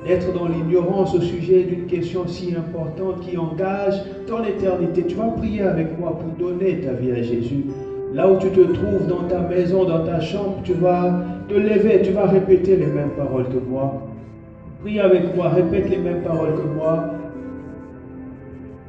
d'être dans l'ignorance au sujet d'une question si importante qui engage ton éternité. Tu vas prier avec moi pour donner ta vie à Jésus. Là où tu te trouves, dans ta maison, dans ta chambre, tu vas te lever, tu vas répéter les mêmes paroles que moi. Prie avec moi, répète les mêmes paroles que moi.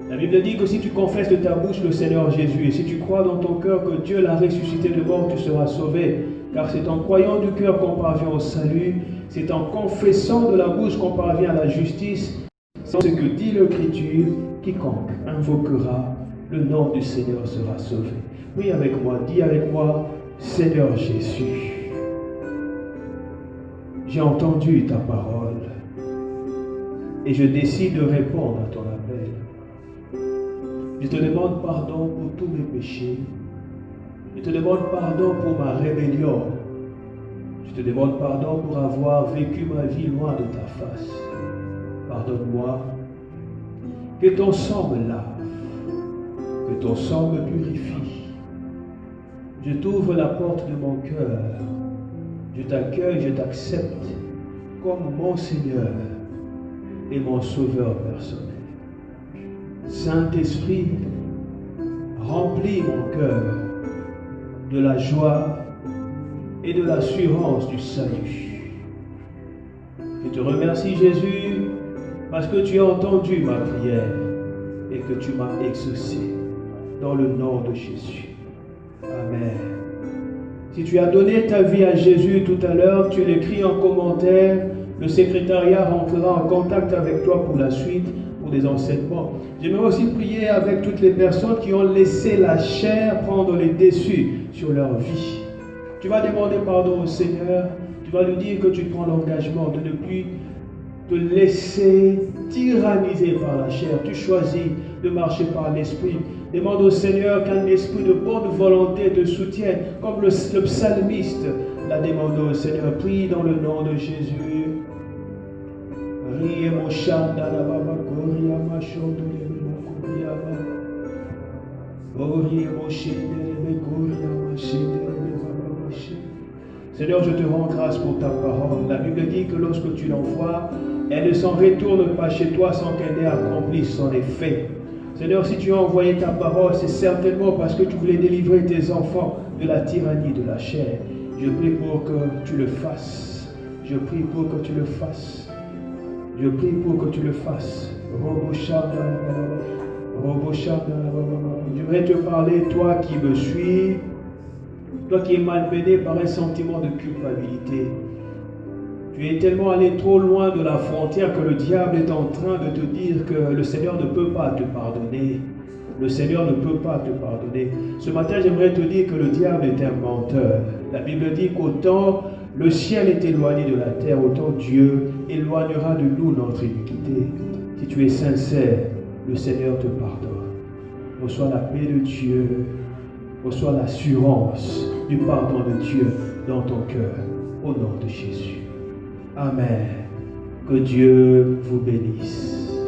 La Bible dit que si tu confesses de ta bouche le Seigneur Jésus et si tu crois dans ton cœur que Dieu l'a ressuscité de mort, tu seras sauvé. Car c'est en croyant du cœur qu'on parvient au salut. C'est en confessant de la bouche qu'on parvient à la justice. C'est ce que dit l'Écriture, quiconque invoquera le nom du Seigneur sera sauvé. Prie avec moi, dis avec moi, Seigneur Jésus, j'ai entendu ta parole et je décide de répondre à ton appel. Je te demande pardon pour tous mes péchés. Je te demande pardon pour ma rébellion. Je te demande pardon pour avoir vécu ma vie loin de ta face. Pardonne-moi. Que ton sang me lave. Que ton sang me purifie. Je t'ouvre la porte de mon cœur. Je t'accueille, je t'accepte comme mon Seigneur et mon Sauveur personnel. Saint-Esprit, remplis mon cœur de la joie et de l'assurance du salut. Je te remercie, Jésus, parce que tu as entendu ma prière et que tu m'as exaucé dans le nom de Jésus. Amen. Si tu as donné ta vie à Jésus tout à l'heure, tu l'écris en commentaire. Le secrétariat rentrera en contact avec toi pour la suite, pour des enseignements. J'aimerais aussi prier avec toutes les personnes qui ont laissé la chair prendre les dessus sur leur vie. Tu vas demander pardon au Seigneur. Tu vas lui dire que tu prends l'engagement de ne plus te laisser tyranniser par la chair. Tu choisis de marcher par l'Esprit. Demande au Seigneur qu'un esprit de bonne volonté te soutienne, comme le psalmiste l'a demandé au Seigneur. Prie dans le nom de Jésus. Seigneur, je te rends grâce pour ta parole. La Bible dit que lorsque tu l'envoies, elle ne s'en retourne pas chez toi sans qu'elle ait accompli son effet. Seigneur, si tu as envoyé ta parole, c'est certainement parce que tu voulais délivrer tes enfants de la tyrannie de la chair. Je prie pour que tu le fasses. Je prie pour que tu le fasses. Je prie pour que tu le fasses. J'aimerais te parler, toi qui me suis, toi qui es malmené par un sentiment de culpabilité. Tu es tellement allé trop loin de la frontière que le diable est en train de te dire que le Seigneur ne peut pas te pardonner. Le Seigneur ne peut pas te pardonner. Ce matin, j'aimerais te dire que le diable est un menteur. La Bible dit qu'autant le ciel est éloigné de la terre, autant Dieu éloignera de nous notre iniquité. Si tu es sincère, le Seigneur te pardonne. Reçois la paix de Dieu. Reçois l'assurance du pardon de Dieu dans ton cœur. Au nom de Jésus. Amen. Que Dieu vous bénisse.